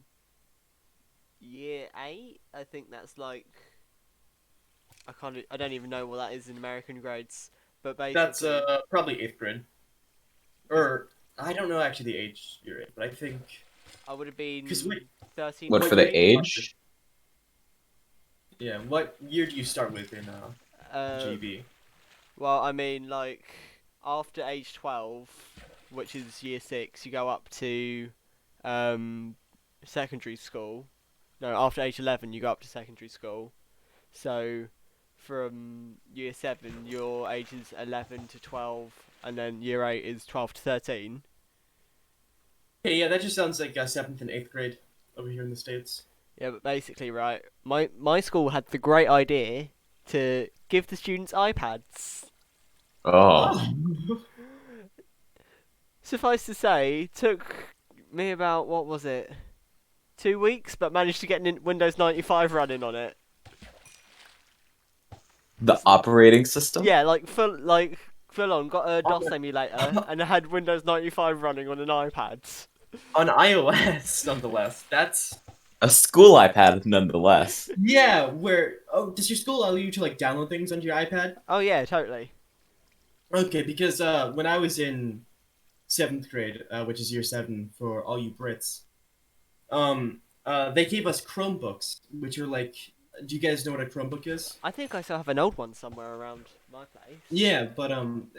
year 8. I think that's like I don't even know what that is in American grades. But That's basically, probably 8th grade, or I don't know actually the age you're in, but I think I would have been 'cause wait, 13. What What for the grade? age? yeah. What year do you start with in Uh, GB? well, I mean, like after age 12, which is year 6, you go up to um secondary school. No, after age 11, you go up to secondary school. So from year 7, your age is 11 to 12, and then year 8 is 12 to 13. Okay, yeah, that just sounds like 7th and 8th grade over here in the States. Yeah, but basically, right, my school had the great idea to give the students iPads. Oh, Oh. Suffice to say, took me about, what was it, 2 weeks, but managed to get Windows 95 running on it. the operating system? Yeah, full on, got a DOS emulator, and I had Windows 95 running on an iPad. On iOS, nonetheless. That's A school iPad, nonetheless. yeah. Does your school allow you to like download things onto your iPad? Oh yeah, totally. Okay, because when I was in seventh grade, which is year 7 for all you Brits. They gave us Chromebooks, which are like, do you guys know what a Chromebook is? I think I still have an old one somewhere around my place. Yeah, but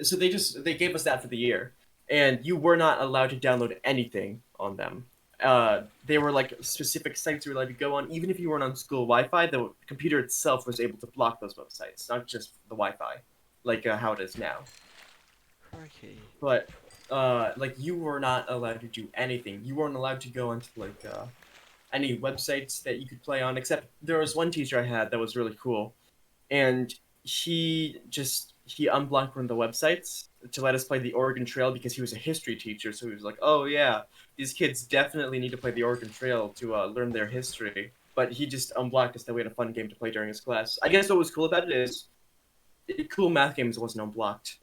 so they gave us that for the year, and you were not allowed to download anything on them. They were like specific sites you were allowed to go on, even if you weren't on school Wi-Fi. The computer itself was able to block those websites, not just the Wi-Fi, like how it is now. Crikey. But like you were not allowed to do anything. You weren't allowed to go onto like any websites that you could play on. Except there was one teacher I had that was really cool, and he unblocked one of the websites to let us play the Oregon Trail because he was a history teacher. So he was like, "Oh yeah, these kids definitely need to play the Oregon Trail to learn their history." But he just unblocked us that we had a fun game to play during his class. I guess what was cool about it is, cool math games wasn't unblocked.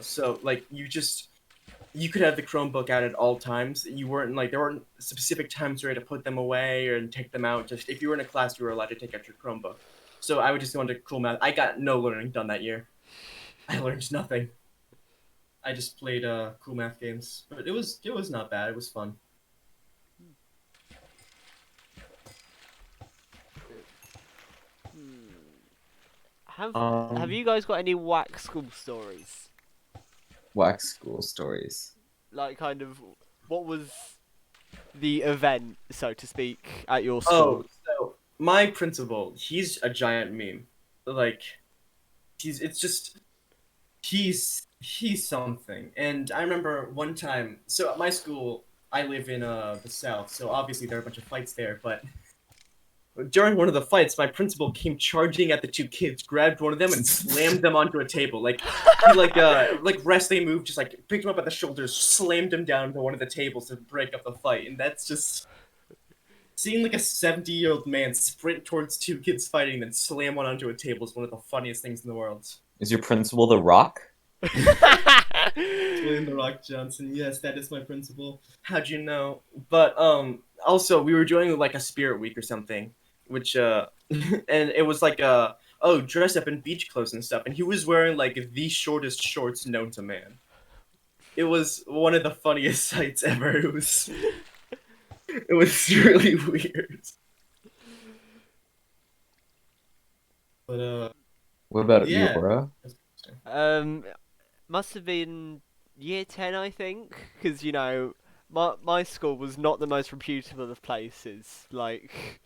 So like you could have the Chromebook out at all times. You weren't like there weren't specific times where you had to put them away or take them out. Just if you were in a class, you were allowed to take out your Chromebook. So I would just go into cool math. I got no learning done that year. I learned nothing. I just played cool math games, but it was not bad. It was fun. Have you guys got any whack school stories? Whack school stories. Like, kind of, what was the event, so to speak, at your Oh, school? so my principal, he's a giant meme. Like, he's something. And I remember one time, so at my school, I live in the South, so obviously there are a bunch of fights there, but during one of the fights, my principal came charging at the two kids, grabbed one of them, and slammed them onto a table. Like he like wrestling move, just like picked him up at the shoulders, slammed him down to one of the tables to break up the fight. And that's just seeing like a 70-year-old man sprint towards two kids fighting, then slam one onto a table is one of the funniest things in the world. Is your principal The Rock? William The Rock Johnson. Yes, that is my principal. How'd you know? But also we were doing like a spirit week or something, which and it was like dress up in beach clothes and stuff, and he was wearing like the shortest shorts known to man. It was one of the funniest sights ever. It was really weird. But What about yeah. Eora? Must have been year 10, I think, because, you know, my school was not the most reputable of places. Like,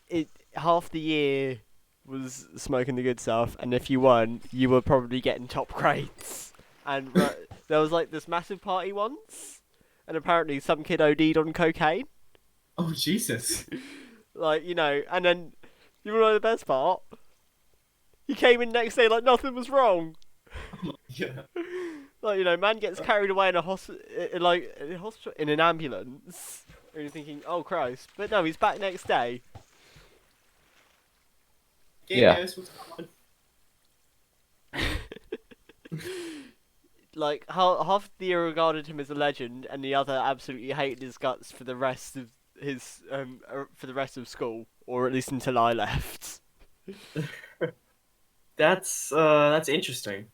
it half the year was smoking the good stuff, and if you weren't, you were probably getting top grades. And there was, like, this massive party once, and apparently some kid OD'd on cocaine. Oh Jesus. Like, you know, and then, you know the best part? He came in next day like nothing was wrong. Yeah. Like, you know, man gets carried away in a hospital, in an ambulance, and you're thinking, oh Christ, but no, he's back next day. Yeah. Guys, what's going on? Like, half the year regarded him as a legend, and the other absolutely hated his guts for the rest of his for the rest of school, or at least until I left. That's interesting.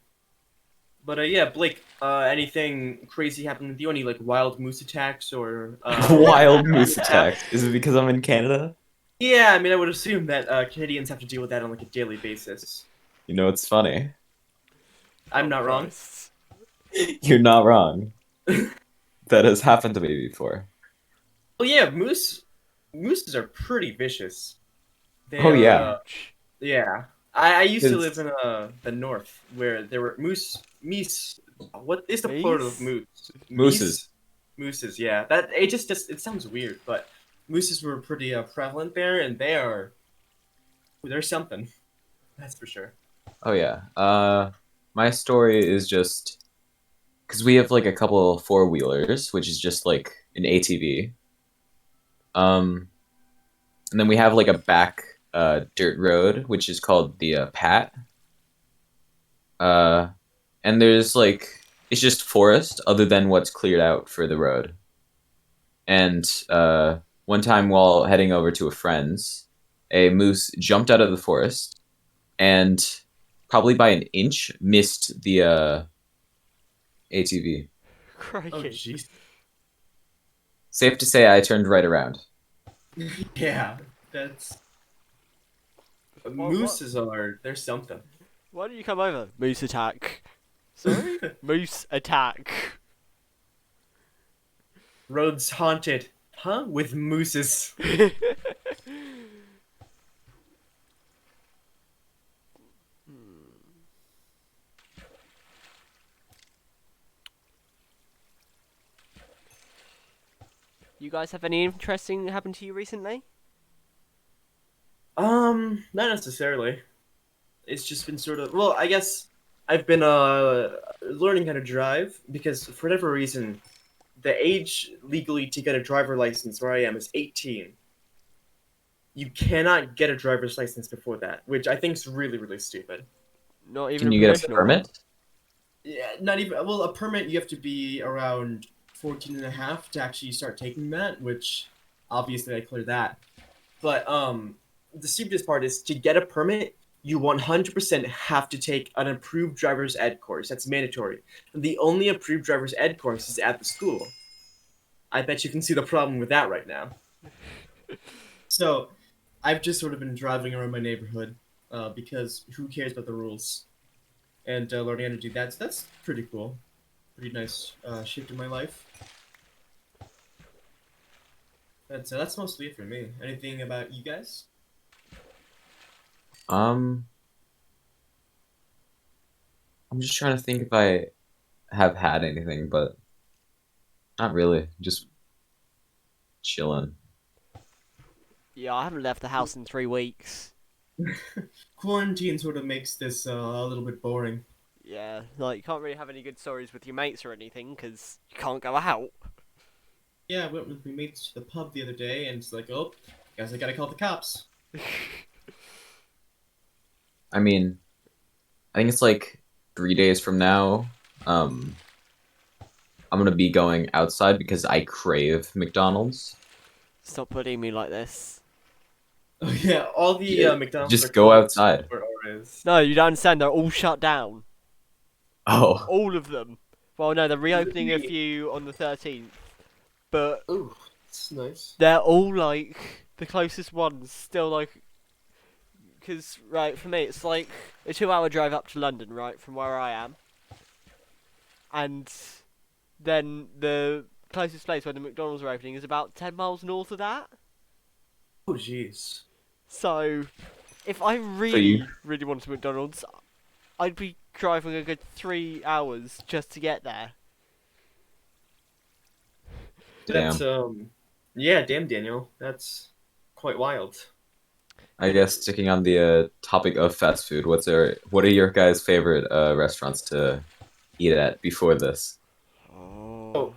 But yeah, Blake, anything crazy happened with you? Any like wild moose attacks or Wild moose attacks. Is it because I'm in Canada? Yeah, I mean, I would assume that Canadians have to deal with that on like a daily basis. You know, it's funny. I'm not wrong. Christ. You're not wrong. That has happened to me before. Well, yeah, mooses are pretty vicious. They, Oh, yeah. Yeah. I used to live It's- in the north where there were meese. What is the plural of Meese? moose? Mooses. Mooses, yeah. That it just it sounds weird, but mooses were pretty prevalent there, and they're something. That's for sure. Oh yeah. My story is just because we have like a couple four-wheelers, which is just like an ATV. And then we have like a back dirt road, which is called the Pat. And there's like it's just forest other than what's cleared out for the road. And one time while heading over to a friend's, a moose jumped out of the forest and probably by an inch missed the ATV. Oh, Crikey. jeez. Safe to say I turned right around. Yeah, that's What? mooses are. They're something. Why don't you come over? Moose attack. Sorry? Moose attack. Roads haunted, huh? With mooses. You guys have any interesting happened to you recently? Not necessarily. It's just been sort of. Well, I guess I've been learning how to drive because for whatever reason, the age legally to get a driver license where I am is 18. You cannot get a driver's license before that, which I think is really, really stupid. Not even Can a you get a provisional one. permit? Yeah, not even. Well, a permit, you have to be around 14 and a half to actually start taking that, which obviously I cleared that. But the stupidest part is to get a permit, you 100% have to take an approved driver's ed course. That's mandatory. And the only approved driver's ed course is at the school. I bet you can see the problem with that right now. So, I've just sort of been driving around my neighborhood because who cares about the rules? And learning how to do that. So that's pretty cool. Pretty nice shift in my life. That's mostly it for me. Anything about you guys? Um, I'm just trying to think if I have had anything, but not really. Just chilling. Yeah, I haven't left the house in 3 weeks. Quarantine sort of makes this a little bit boring. Yeah, like you can't really have any good stories with your mates or anything because you can't go out. Yeah, I went with my mates to the pub the other day, and it's like, oh, guess I gotta call the cops. I mean, I think it's like 3 days from now. Um, I'm gonna be going outside because I crave McDonald's. Stop putting me like this. Oh yeah, all the Yeah, McDonald's are just go closed outside. where Aura is. No, you don't understand. They're all shut down. Oh, All of them. Well, no, they're reopening a few on the 13th, but Ooh, it's nice. they're all like the closest ones. Still like, because right for me, it's like a 2-hour drive up to London, right from where I am, and then the closest place where the McDonald's are opening is about 10 miles north of that. Oh jeez. So, if I so you really, really wanted McDonald's, I'd be driving a good 3 hours just to get there. That's damn. yeah, damn Daniel. That's quite wild. I guess sticking on the topic of fast food, what are your guys' favorite restaurants to eat at before this? Oh.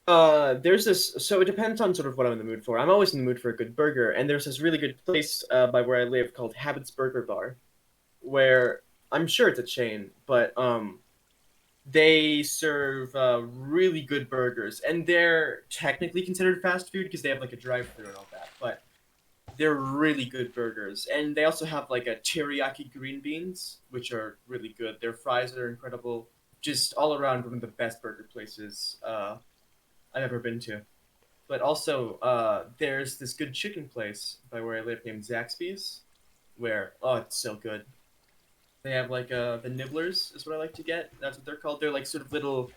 Oh, there's this. So it depends on sort of what I'm in the mood for. I'm always in the mood for a good burger, and there's this really good place by where I live called Habit's Burger Bar, where I'm sure it's a chain, but they serve really good burgers, and they're technically considered fast food because they have like a drive-through and all that, but they're really good burgers. And they also have like a teriyaki green beans, which are really good. Their fries are incredible. Just all around one of the best burger places I've ever been to. But also, there's this good chicken place by where I live named Zaxby's, where oh, it's so good. They have like the nibblers is what I like to get. That's what they're called. They're like sort of little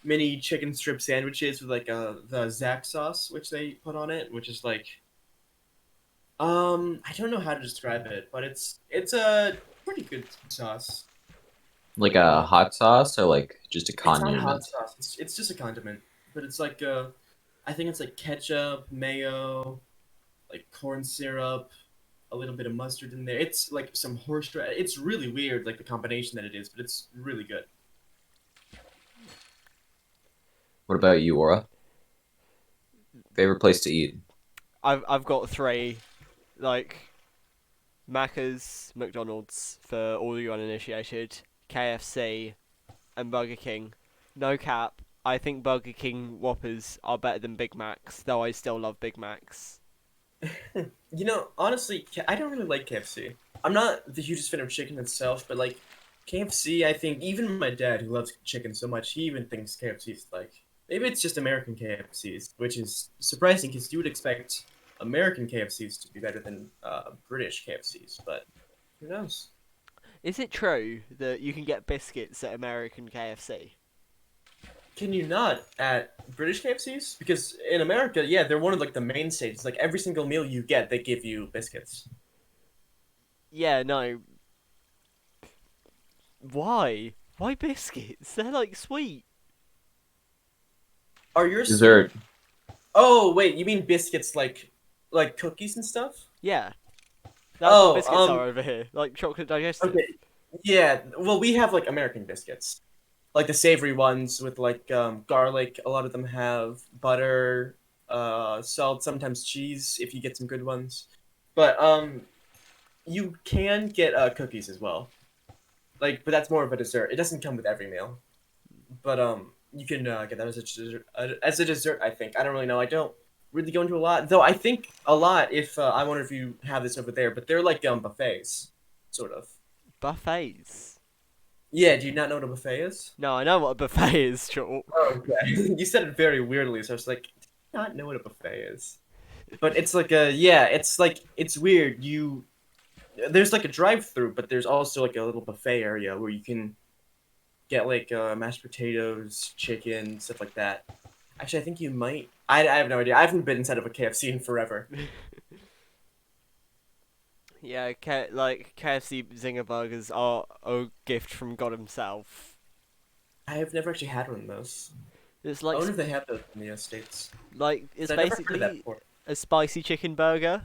mini chicken strip sandwiches with like the Zax sauce, which they put on it, which is like I don't know how to describe it, but it's a pretty good sauce. Like a hot sauce or like just a It's not hot condiment? sauce. It's just a condiment, but it's like I think it's like ketchup, mayo, like corn syrup, a little bit of mustard in there. It's like some horseradish. It's really weird, like the combination that it is, but it's really good. What about you, Aura? Favorite place to eat? I've got three, like Macca's, McDonald's for all the uninitiated, KFC, and Burger King. No cap, I think Burger King Whoppers are better than Big Macs, though I still love Big Macs. You know, honestly, I don't really like KFC. I'm not the hugest fan of chicken itself, but like KFC, I think even my dad, who loves chicken so much, he even thinks KFC's like maybe it's just American KFCs, which is surprising because you would expect American KFCs to be better than British KFCs, but who knows? Is it true that you can get biscuits at American KFC? Can you not at British KFCs? Because in America, yeah, they're one of like the mainstays. Like every single meal you get, they give you biscuits. Yeah, no. Why? Why biscuits? They're like sweet. Are yours Dessert. sweet? Oh wait, you mean biscuits like cookies and stuff? Yeah, that's what Oh, biscuits are over here. Like chocolate digestive. okay. Yeah, well, we have like American biscuits, like the savory ones with like garlic. A lot of them have butter, salt, sometimes cheese if you get some good ones. But you can get cookies as well. Like, but that's more of a dessert. It doesn't come with every meal, but you can get that as a dessert. As a dessert, I think. I don't really know. I don't really go into a lot, though. I think a lot. If I wonder if you have this over there, but they're like buffets, sort of. Buffets. Yeah, do you not know what a buffet is? No, I know what a buffet is, Chalk. Oh, okay. You said it very weirdly, so I was like, do you not know what a buffet is? But it's like it's like, it's weird. There's like a drive-through, but there's also like a little buffet area where you can get like mashed potatoes, chicken, stuff like that. Actually, I think you might. I have no idea. I haven't been inside of a KFC in forever. Yeah, like KFC Zinger burgers are a gift from God himself. I have never actually had one of those. It's I like wonder if they have those in the States. it's I never heard of that basically before. a spicy chicken burger,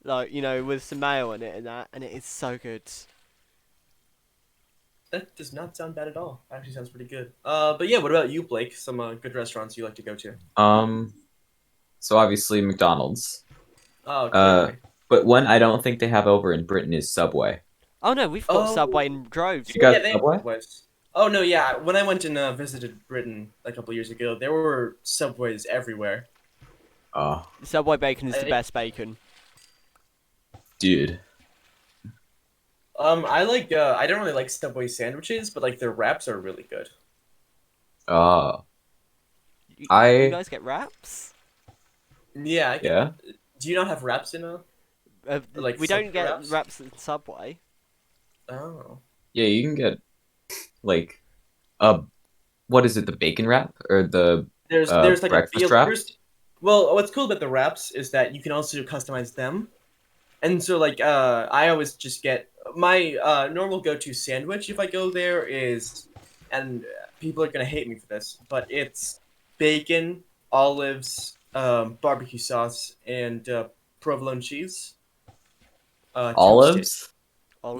like with some mayo in it and that, and it is so good. That does not sound bad at all. Actually, sounds pretty good. But yeah, what about you, Blake? Some good restaurants you like to go to? So obviously McDonald's. Oh, Uh, clearly. but one I don't think they have over in Britain is Subway. Oh no, we've got Oh, Subway in droves. You got yeah, they have Subway? Subways. Oh no, yeah. When I went and visited Britain a couple years ago, there were Subways everywhere. Oh, Subway bacon is the I- best bacon. dude. I like. I don't really like Subway sandwiches, but like their wraps are really good. Oh, You I guys get wraps? Yeah, I get. yeah. Do you not have wraps in like We don't Subway get wraps? wraps at Subway. Oh. Yeah, you can get like what is it, the bacon wrap or the There's like a breakfast feel. wrap? Well, what's cool about the wraps is that you can also customize them. And so like I always just get my normal go-to sandwich if I go there is, and people are gonna hate me for this, but it's bacon, olives, barbecue sauce, and provolone cheese. Toasted. Olives?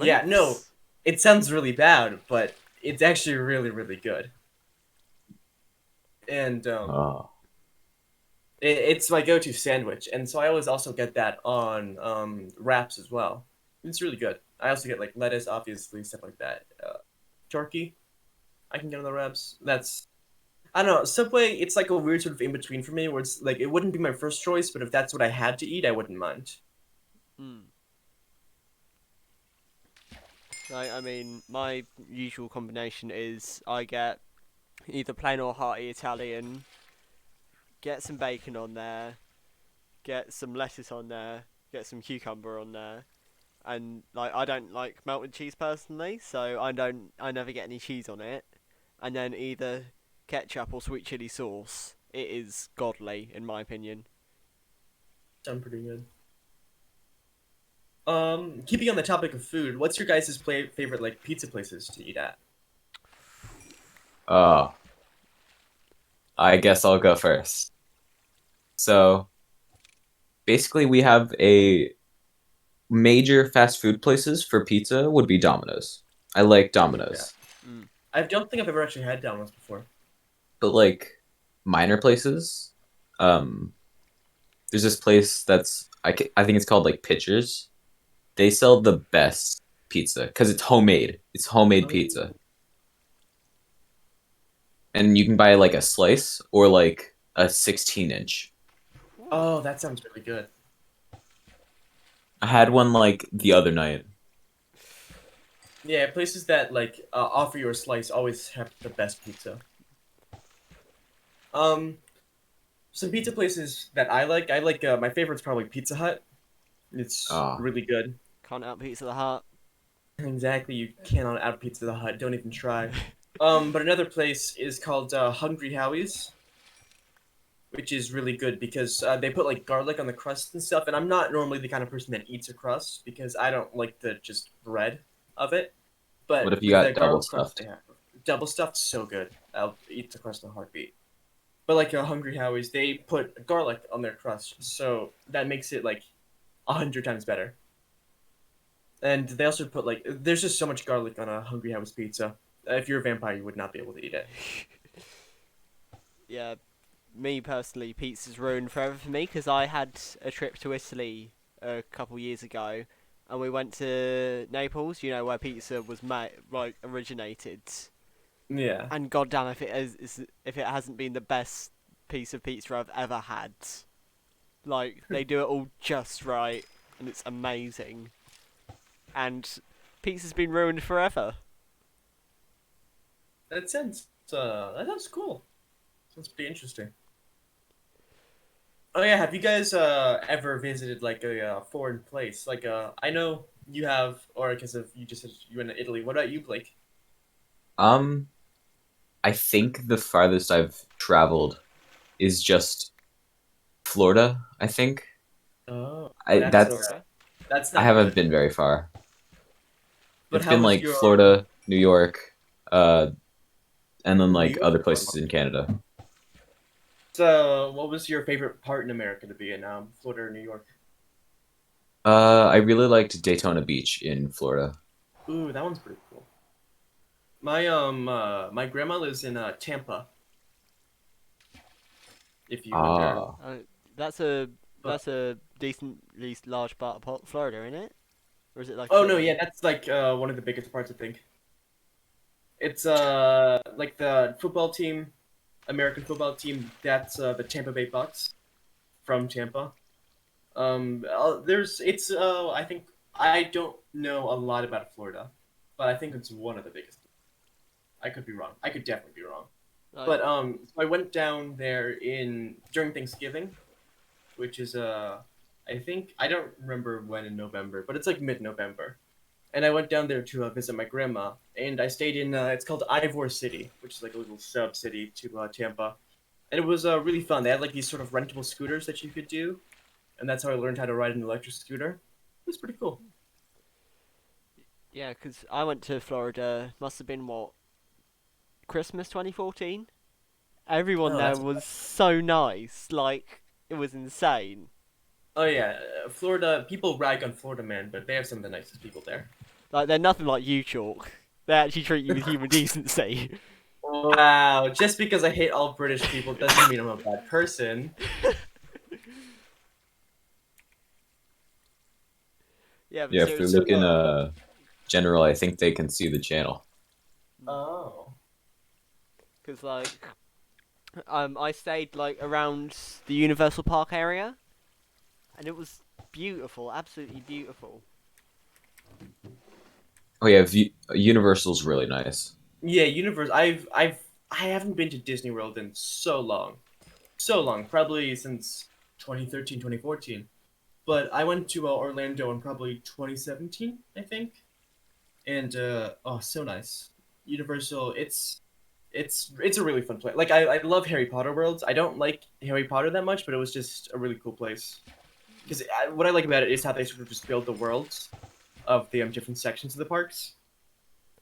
Yeah, no, Olives? it sounds really bad, but it's actually really, really good. And Oh. it's my go-to sandwich, and so I always also get that on wraps as well. It's really good. I also get like lettuce, obviously, stuff like that. Turkey, I can get on the wraps. That's I don't know. Subway, it's like a weird sort of in between for me, where it's like it wouldn't be my first choice, but if that's what I had to eat, I wouldn't mind. Hmm. I mean, my usual combination is I get either plain or hearty Italian, get some bacon on there, get some lettuce on there, get some cucumber on there, and like I don't like melted cheese personally, so I never get any cheese on it, and then either ketchup or sweet chili sauce. It is godly in my opinion. Sound pretty good. Keeping on the topic of food, what's your guys' favorite like pizza places to eat at? Oh, I guess I'll go first. So basically, we have a major fast food places for pizza would be Domino's. I like Domino's, Mm. I don't think I've ever actually had Domino's before. but like minor places, um, there's this place that's I think it's called like Pitchers. They sell the best pizza because it's homemade. It's homemade pizza, and you can buy like a slice or like a 16-inch. Oh, that sounds really good. I had one like the other night. Yeah, places that like offer you a slice always have the best pizza. Um, some pizza places that I like my favorite's probably Pizza Hut. It's Ah, really good. Can't out Pizza the Hut. Exactly, you cannot out Pizza the Hut. Don't even try. But another place is called Hungry Howie's, which is really good because they put like garlic on the crust and stuff. And I'm not normally the kind of person that eats a crust because I don't like the just bread of it. what But if you with the got double garlic crust they stuffed? have, double stuffed, so good. I'll eat the crust in a heartbeat. But like Hungry Howie's, they put garlic on their crust, so that makes it like 100 times better. And they also put like there's just so much garlic on a Hungry Howie's pizza. If you're a vampire, you would not be able to eat it. Yeah, me personally, pizza's ruined forever for me because I had a trip to Italy a couple years ago, and we went to Naples. You know where pizza was made, like originated. Yeah. And goddamn, if it hasn't been the best piece of pizza I've ever had. Like they do it all just right, and it's amazing. And pizza's been ruined forever. That sounds cool. Sounds pretty interesting. Oh yeah, have you guys ever visited like a foreign place? Like I know you have, or because of you just said you went to Italy. What about you, Blake? Um, I think the farthest I've traveled is just Florida. I think Oh, I that's Florida. that's I not haven't good. been very far. But It's how been was like your Florida, New York, uh, and then New like York? other places in Canada. So, what was your favorite part in America to be in? Florida or New York? I really liked Daytona Beach in Florida. Ooh, that one's pretty cool. My grandma lives in Tampa. If you've ever, Ah, That's a but that's a decently large part of Florida, isn't it? Or is it like a oh no, yeah, city? that's like one of the biggest parts I think. It's like the football team, American football team. That's the Tampa Bay Bucks from Tampa. There's it's I think I don't know a lot about Florida, but I think it's one of the biggest. I could be wrong. I could definitely be wrong. Like, But so I went down there in during Thanksgiving, which is I think I don't remember when in November, but it's like mid-November. And I went down there to visit my grandma, and I stayed in it's called Ivor City, which is like a little sub city to Tampa, and it was really fun. They had like these sort of rentable scooters that you could do, and that's how I learned how to ride an electric scooter. It was pretty cool. yeah, 'cause I went to Florida. Must have been what, Christmas 2014. Everyone Oh, there that's was so nice. Like it was insane. oh yeah, Florida people rag on Florida man, but they have some of the nicest people there. Like they're nothing like you, chalk. They actually treat you with human decency. Wow, just because I hate all British people doesn't mean I'm a bad person. Yeah, but yeah. If we So, look in general, I think they can see the channel. oh, because like I stayed like around the Universal Park area, and it was beautiful, absolutely beautiful. Oh yeah, Universal's really nice. yeah, Universe. I haven't been to Disney World in so long, probably since 2013, 2014. But I went to Orlando in probably 2017, I think, and oh, so nice. Universal, it's a really fun place. Like I love Harry Potter worlds. I don't like Harry Potter that much, but it was just a really cool place. Because what I like about it is how they sort of just build the worlds of the different sections of the parks.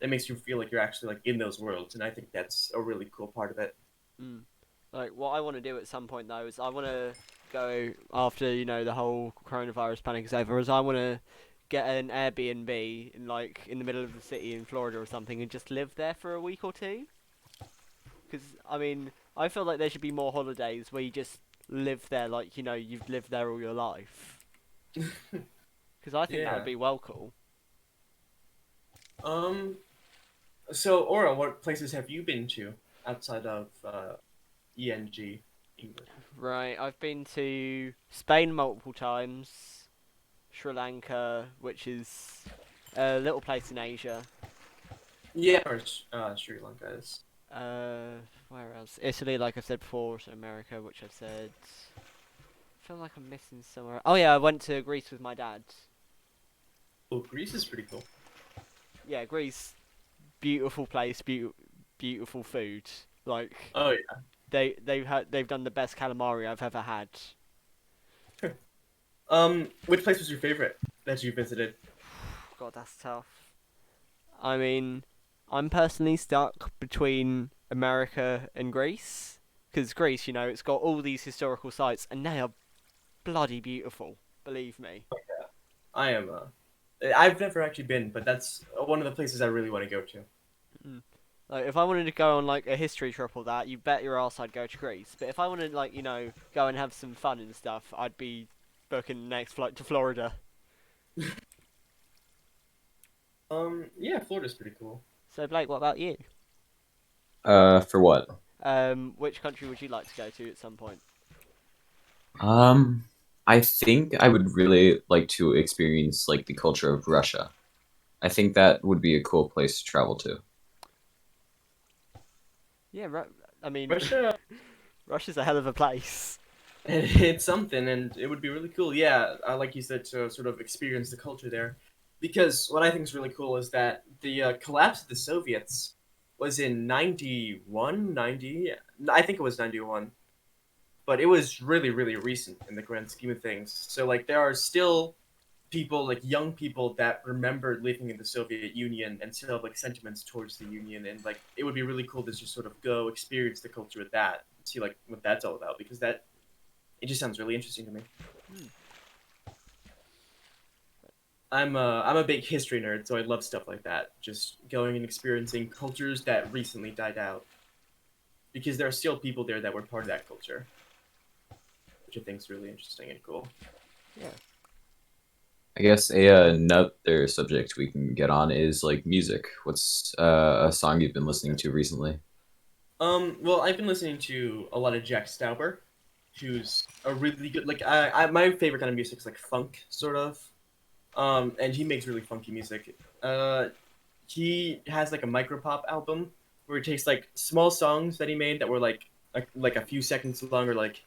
It makes you feel like you're actually like in those worlds, and I think that's a really cool part of it. Mm. Like what I want to do at some point though is I want to go after the whole coronavirus panic is over. Is I want to get an Airbnb in like in the middle of the city in Florida or something and just live there for a week or two. Because I mean, I feel like there should be more holidays where you just live there, like you've lived there all your life. Because I think that would Yeah. be well cool. Um. So, Aura, what places have you been to outside of ENG England? Right, I've been to Spain multiple times, Sri Lanka, which is a little place in Asia, Yeah, or Sri Lanka is. Where else? Italy, like I've said before, so America, which I've said. I feel like I'm missing somewhere. Oh yeah, I went to Greece with my dad. Oh, Greece is pretty cool. Yeah, Greece, beautiful place, beautiful food. Like Oh yeah. they've done the best calamari I've ever had. Which place was your favorite that you visited? God, that's tough. I mean, I'm personally stuck between America and Greece. Because Greece, it's got all these historical sites, and they are bloody beautiful. Believe me. I am. I've never actually been, but that's one of the places I really want to go to. Mm. Like, if I wanted to go on like a history trip or that, you bet your ass I'd go to Greece. But if I wanted like go and have some fun and stuff, I'd be booking the next flight to Florida. Yeah, Florida's pretty cool. So Blake, what about you? For what? Which country would you like to go to at some point? Um, I think I would really like to experience like the culture of Russia. I think that would be a cool place to travel to. Yeah, I mean, Russia, Russia's a hell of a place. it's something, and it would be really cool. Yeah, like you said, to sort of experience the culture there. Because what I think is really cool is that the collapse of the Soviets was in 91, 90. I think it was 91. But it was really, really recent in the grand scheme of things. So, like, there are still people, like young people, that remember living in the Soviet Union and still have like sentiments towards the Union, and like it would be really cool to just sort of go experience the culture with that, see like what that's all about, because that it just sounds really interesting to me. Hmm. I'm a big history nerd, so I love stuff like that. Just going and experiencing cultures that recently died out, because there are still people there that were part of that culture, which I think is really interesting and cool. Yeah. I guess another subject we can get on is like music. What's a song you've been listening to recently? Well, I've been listening to a lot of Jack Stauber, who's a really good like my favorite kind of music is like funk sort of. And he makes really funky music. He has like a micropop album where he takes like small songs that he made that were like a few seconds long, or like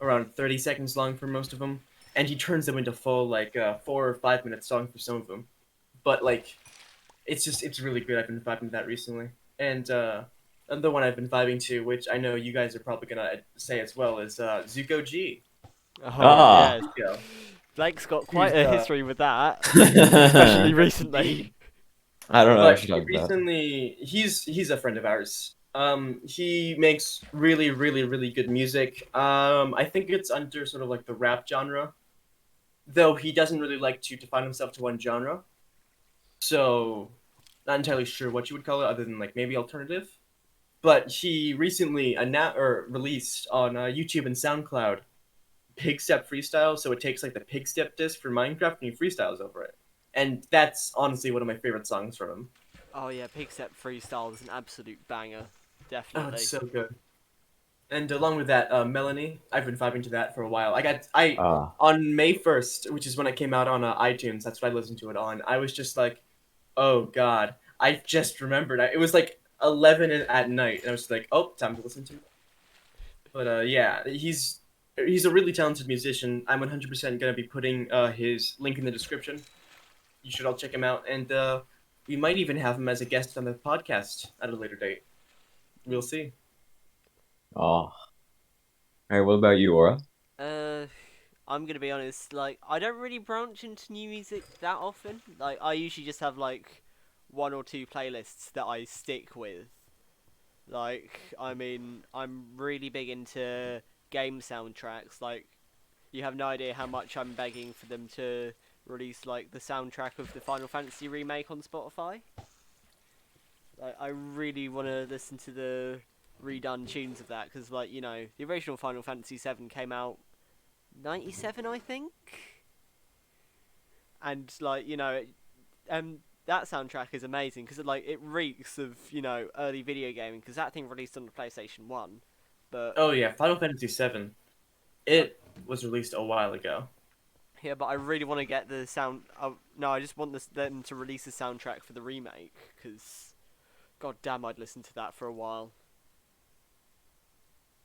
around 30 seconds long for most of them, and he turns them into full like 4 or 5 minute songs for some of them. But like it's really good. I've been vibing to that recently, and another one I've been vibing to, which I know you guys are probably gonna say as well, is Zuko G. Oh Ah. yes. Yeah, Blake's got who's quite a history with that, especially I recently. don't know But what you're talking about. recently, he's a friend of ours. He makes really, really, really good music. I think it's under sort of like the rap genre, though he doesn't really like to define himself to one genre. So, not entirely sure what you would call it, other than like maybe alternative. But he recently released on YouTube and SoundCloud Pig Step Freestyle. So it takes like the Pig Step disc for Minecraft and he freestyles over it. And that's honestly one of my favorite songs from him. Oh yeah, Pigstep Freestyle is an absolute banger. Oh, it's Definitely. so good. And along with that, Melanie, I've been vibing to that for a while. I Ah. on May 1st, which is when it came out on iTunes. That's what I listened to it on. I was just like, oh god, I just remembered. It was like 11 at night, and I was like, oh, time to listen to it. But yeah, he's a really talented musician. I'm 100% gonna be putting his link in the description. You should all check him out, and we might even have him as a guest on the podcast at a later date. We'll see. Oh. All right. What about you, Aura? Uh, I'm gonna be honest. Like, I don't really branch into new music that often. Like, I usually just have like one or two playlists that I stick with. Like, I mean, I'm really big into game soundtracks. Like, you have no idea how much I'm begging for them to release like the soundtrack of the Final Fantasy remake on Spotify. Like, I really want to listen to the redone tunes of that because, like, the original Final Fantasy VII came out 97, I think, and like, that soundtrack is amazing because like it reeks of early video gaming because that thing released on the PlayStation 1, but Oh yeah, Final Fantasy VII. It was released a while ago. yeah, but I really want to get the sound. No, I just want them to release the soundtrack for the remake because God damn, I'd listen to that for a while.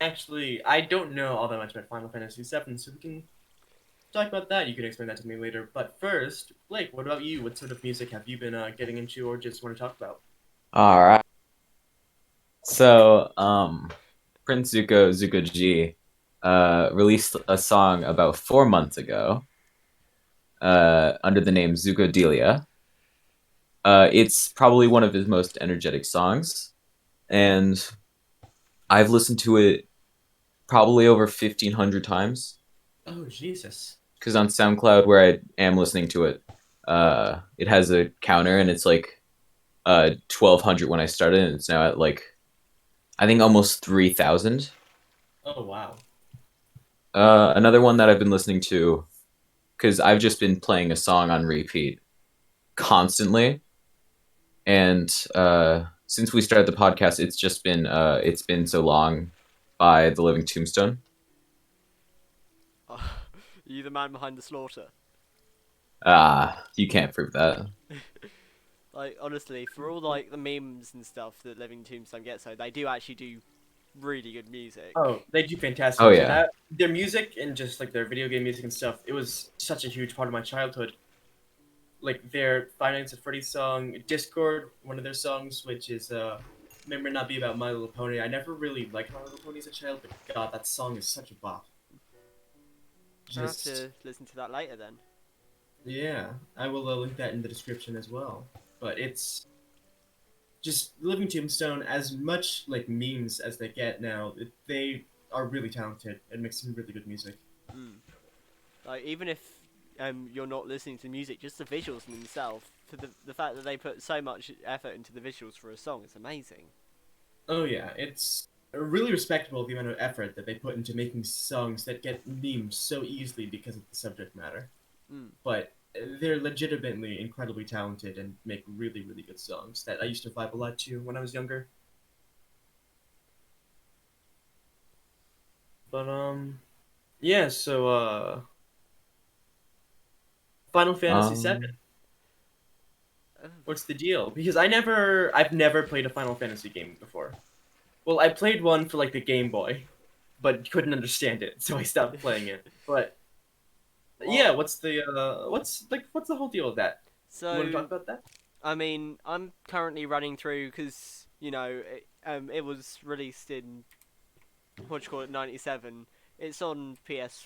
Actually, I don't know all that much about Final Fantasy VII, so we can talk about that. You can explain that to me later. But first, Blake, what about you? What sort of music have you been getting into or just want to talk about? All right. So, Prince Zuko G, released a song about 4 months ago, under the name Zuko Delia. It's probably one of his most energetic songs, and I've listened to it probably over 1,500 times. Oh, Jesus. Because on SoundCloud, where I am listening to it, it has a counter, and it's like 1,200 when I started, and it's now at like I think almost 3,000. Oh, wow. Another one that I've been listening to, because I've just been playing a song on repeat constantly, and since we started the podcast, it's been so long by The Living Tombstone. Are you the man behind the slaughter? You can't prove that. Like, honestly, for all like the memes and stuff that Living Tombstone gets, so they do actually do really good music. Oh, they do fantastic Oh music. yeah, Their music and just like their video game music and stuff, it was such a huge part of my childhood. Like their Five Nights at Freddy's song, Discord, one of their songs, which is Remember Not Be About My Little Pony. I never really liked My Little Pony as a child, but God, that song is such a bop. I'll have Just to listen to that later then. yeah, I will link that in the description as well. But it's just Living Tombstone, as much like memes as they get now, they are really talented and make some really good music. Mm. Like, even if you're not listening to music, just the visuals in themselves, for the fact that they put so much effort into the visuals for a song, is amazing. Oh yeah, it's really respectable the amount of effort that they put into making songs that get memed so easily because of the subject matter. Mm. But they're legitimately incredibly talented and make really, really good songs that I used to vibe a lot to when I was younger. But yeah, so Final Fantasy VII. um, Oh, What's the deal? Because I've never played a Final Fantasy game before. Well, I played one for like the Game Boy, but couldn't understand it, so I stopped playing it. But yeah, well, what's the whole deal with that? You want to talk so about that? I mean, I'm currently running through because it was released in what do you call it, '97. It's on PS.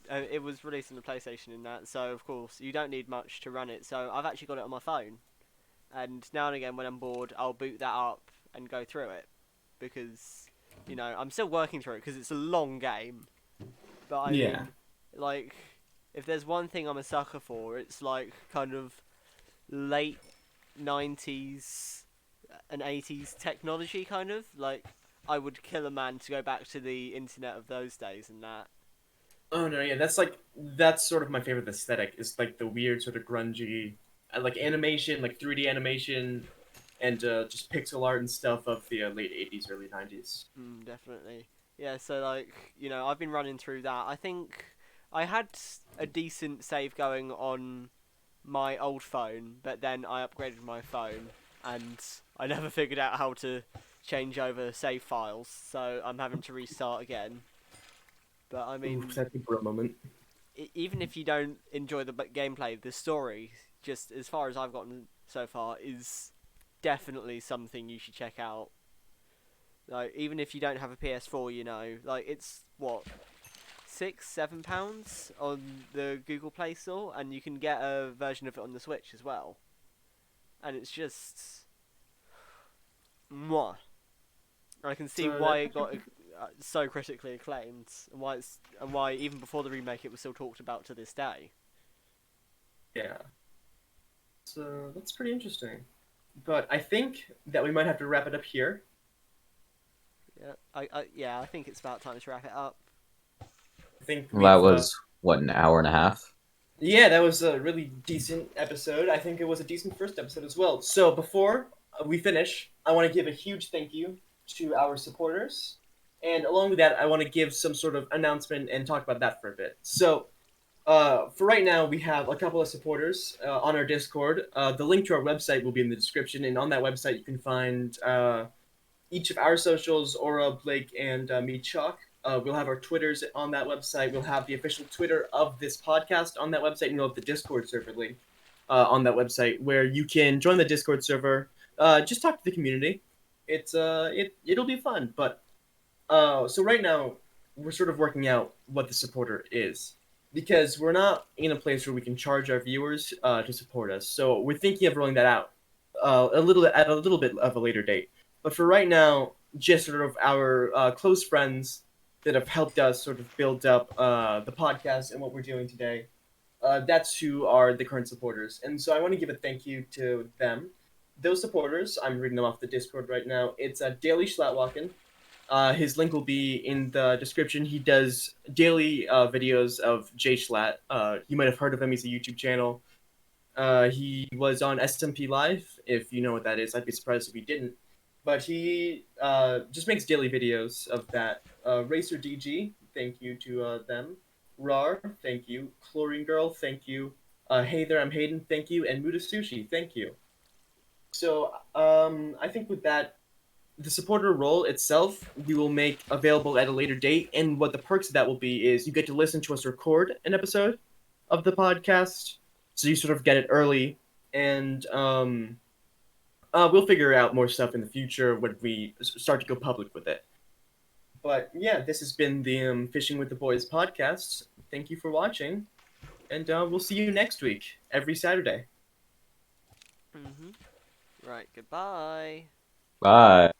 It was released on the PlayStation in that, so of course you don't need much to run it. So I've actually got it on my phone, and now and again when I'm bored, I'll boot that up and go through it because I'm still working through it because it's a long game. But I Yeah. mean, like, if there's one thing I'm a sucker for, it's like kind of late '90s and '80s technology, kind of like. I would kill a man to go back to the internet of those days and that. Oh no, yeah, that's sort of my favorite aesthetic. Is like the weird sort of grungy, like animation, like 3D animation, and just pixel art and stuff of the late '80s, early '90s. Definitely. Yeah, so like, I've been running through that. I think I had a decent save going on my old phone, but then I upgraded my phone and I never figured out how to change over save files, so I'm having to restart again. But I Ooh, mean, that for a moment. even if you don't enjoy the gameplay, the story, just as far as I've gotten so far, is definitely something you should check out. Like, even if you don't have a PS4, like, it's what, £6, £7 on the Google Play Store, and you can get a version of it on the Switch as well. And it's just, mwah. I can see So why that's it got so critically acclaimed, and why even before the remake it was still talked about to this day. yeah. So that's pretty interesting. But I think that we might have to wrap it up here. I think it's about time to wrap it up. I think well, that we've was what, an hour and a half. yeah, that was a really decent episode. I think it was a decent first episode as well. So before we finish, I want to give a huge thank you to our supporters. And along with that, I want to give some sort of announcement and talk about that for a bit. So For right now, we have a couple of supporters on our Discord. The link to our website will be in the description, and on that website, you can find each of our socials, Aura, Blake, and me, Chuck. We'll have our Twitters on that website. We'll have the official Twitter of this podcast on that website, and we'll have the Discord server link on that website where you can join the Discord server. Just talk to the community. It'll be fun. But so right now, we're sort of working out what the supporter is because we're not in a place where we can charge our viewers to support us. So we're thinking of rolling that out a little bit of a later date. But for right now, just sort of our close friends that have helped us sort of build up the podcast and what we're doing today. That's who are the current supporters. And so I want to give a thank you to them. Those supporters, I'm reading them off the Discord right now. It's Daily Schlattwalken. His link will be in the description. He does daily videos of Jay Schlatt. You might have heard of him. He's a YouTube channel. He was on SMP Live. If you know what that is, I'd be surprised if you didn't. But he just makes daily videos of that. Racer DG, thank you to them. Rar, thank you. Chlorine Girl, thank you. Hey there, I'm Hayden, thank you. And Muda Sushi, thank you. So I think with that, the supporter role itself, we will make available at a later date. And what the perks of that will be is you get to listen to us record an episode of the podcast. So you sort of get it early. And we'll figure out more stuff in the future when we start to go public with it. But yeah, this has been the Fishing with the Boys podcast. Thank you for watching. And we'll see you next week, every Saturday. Right, goodbye. Bye.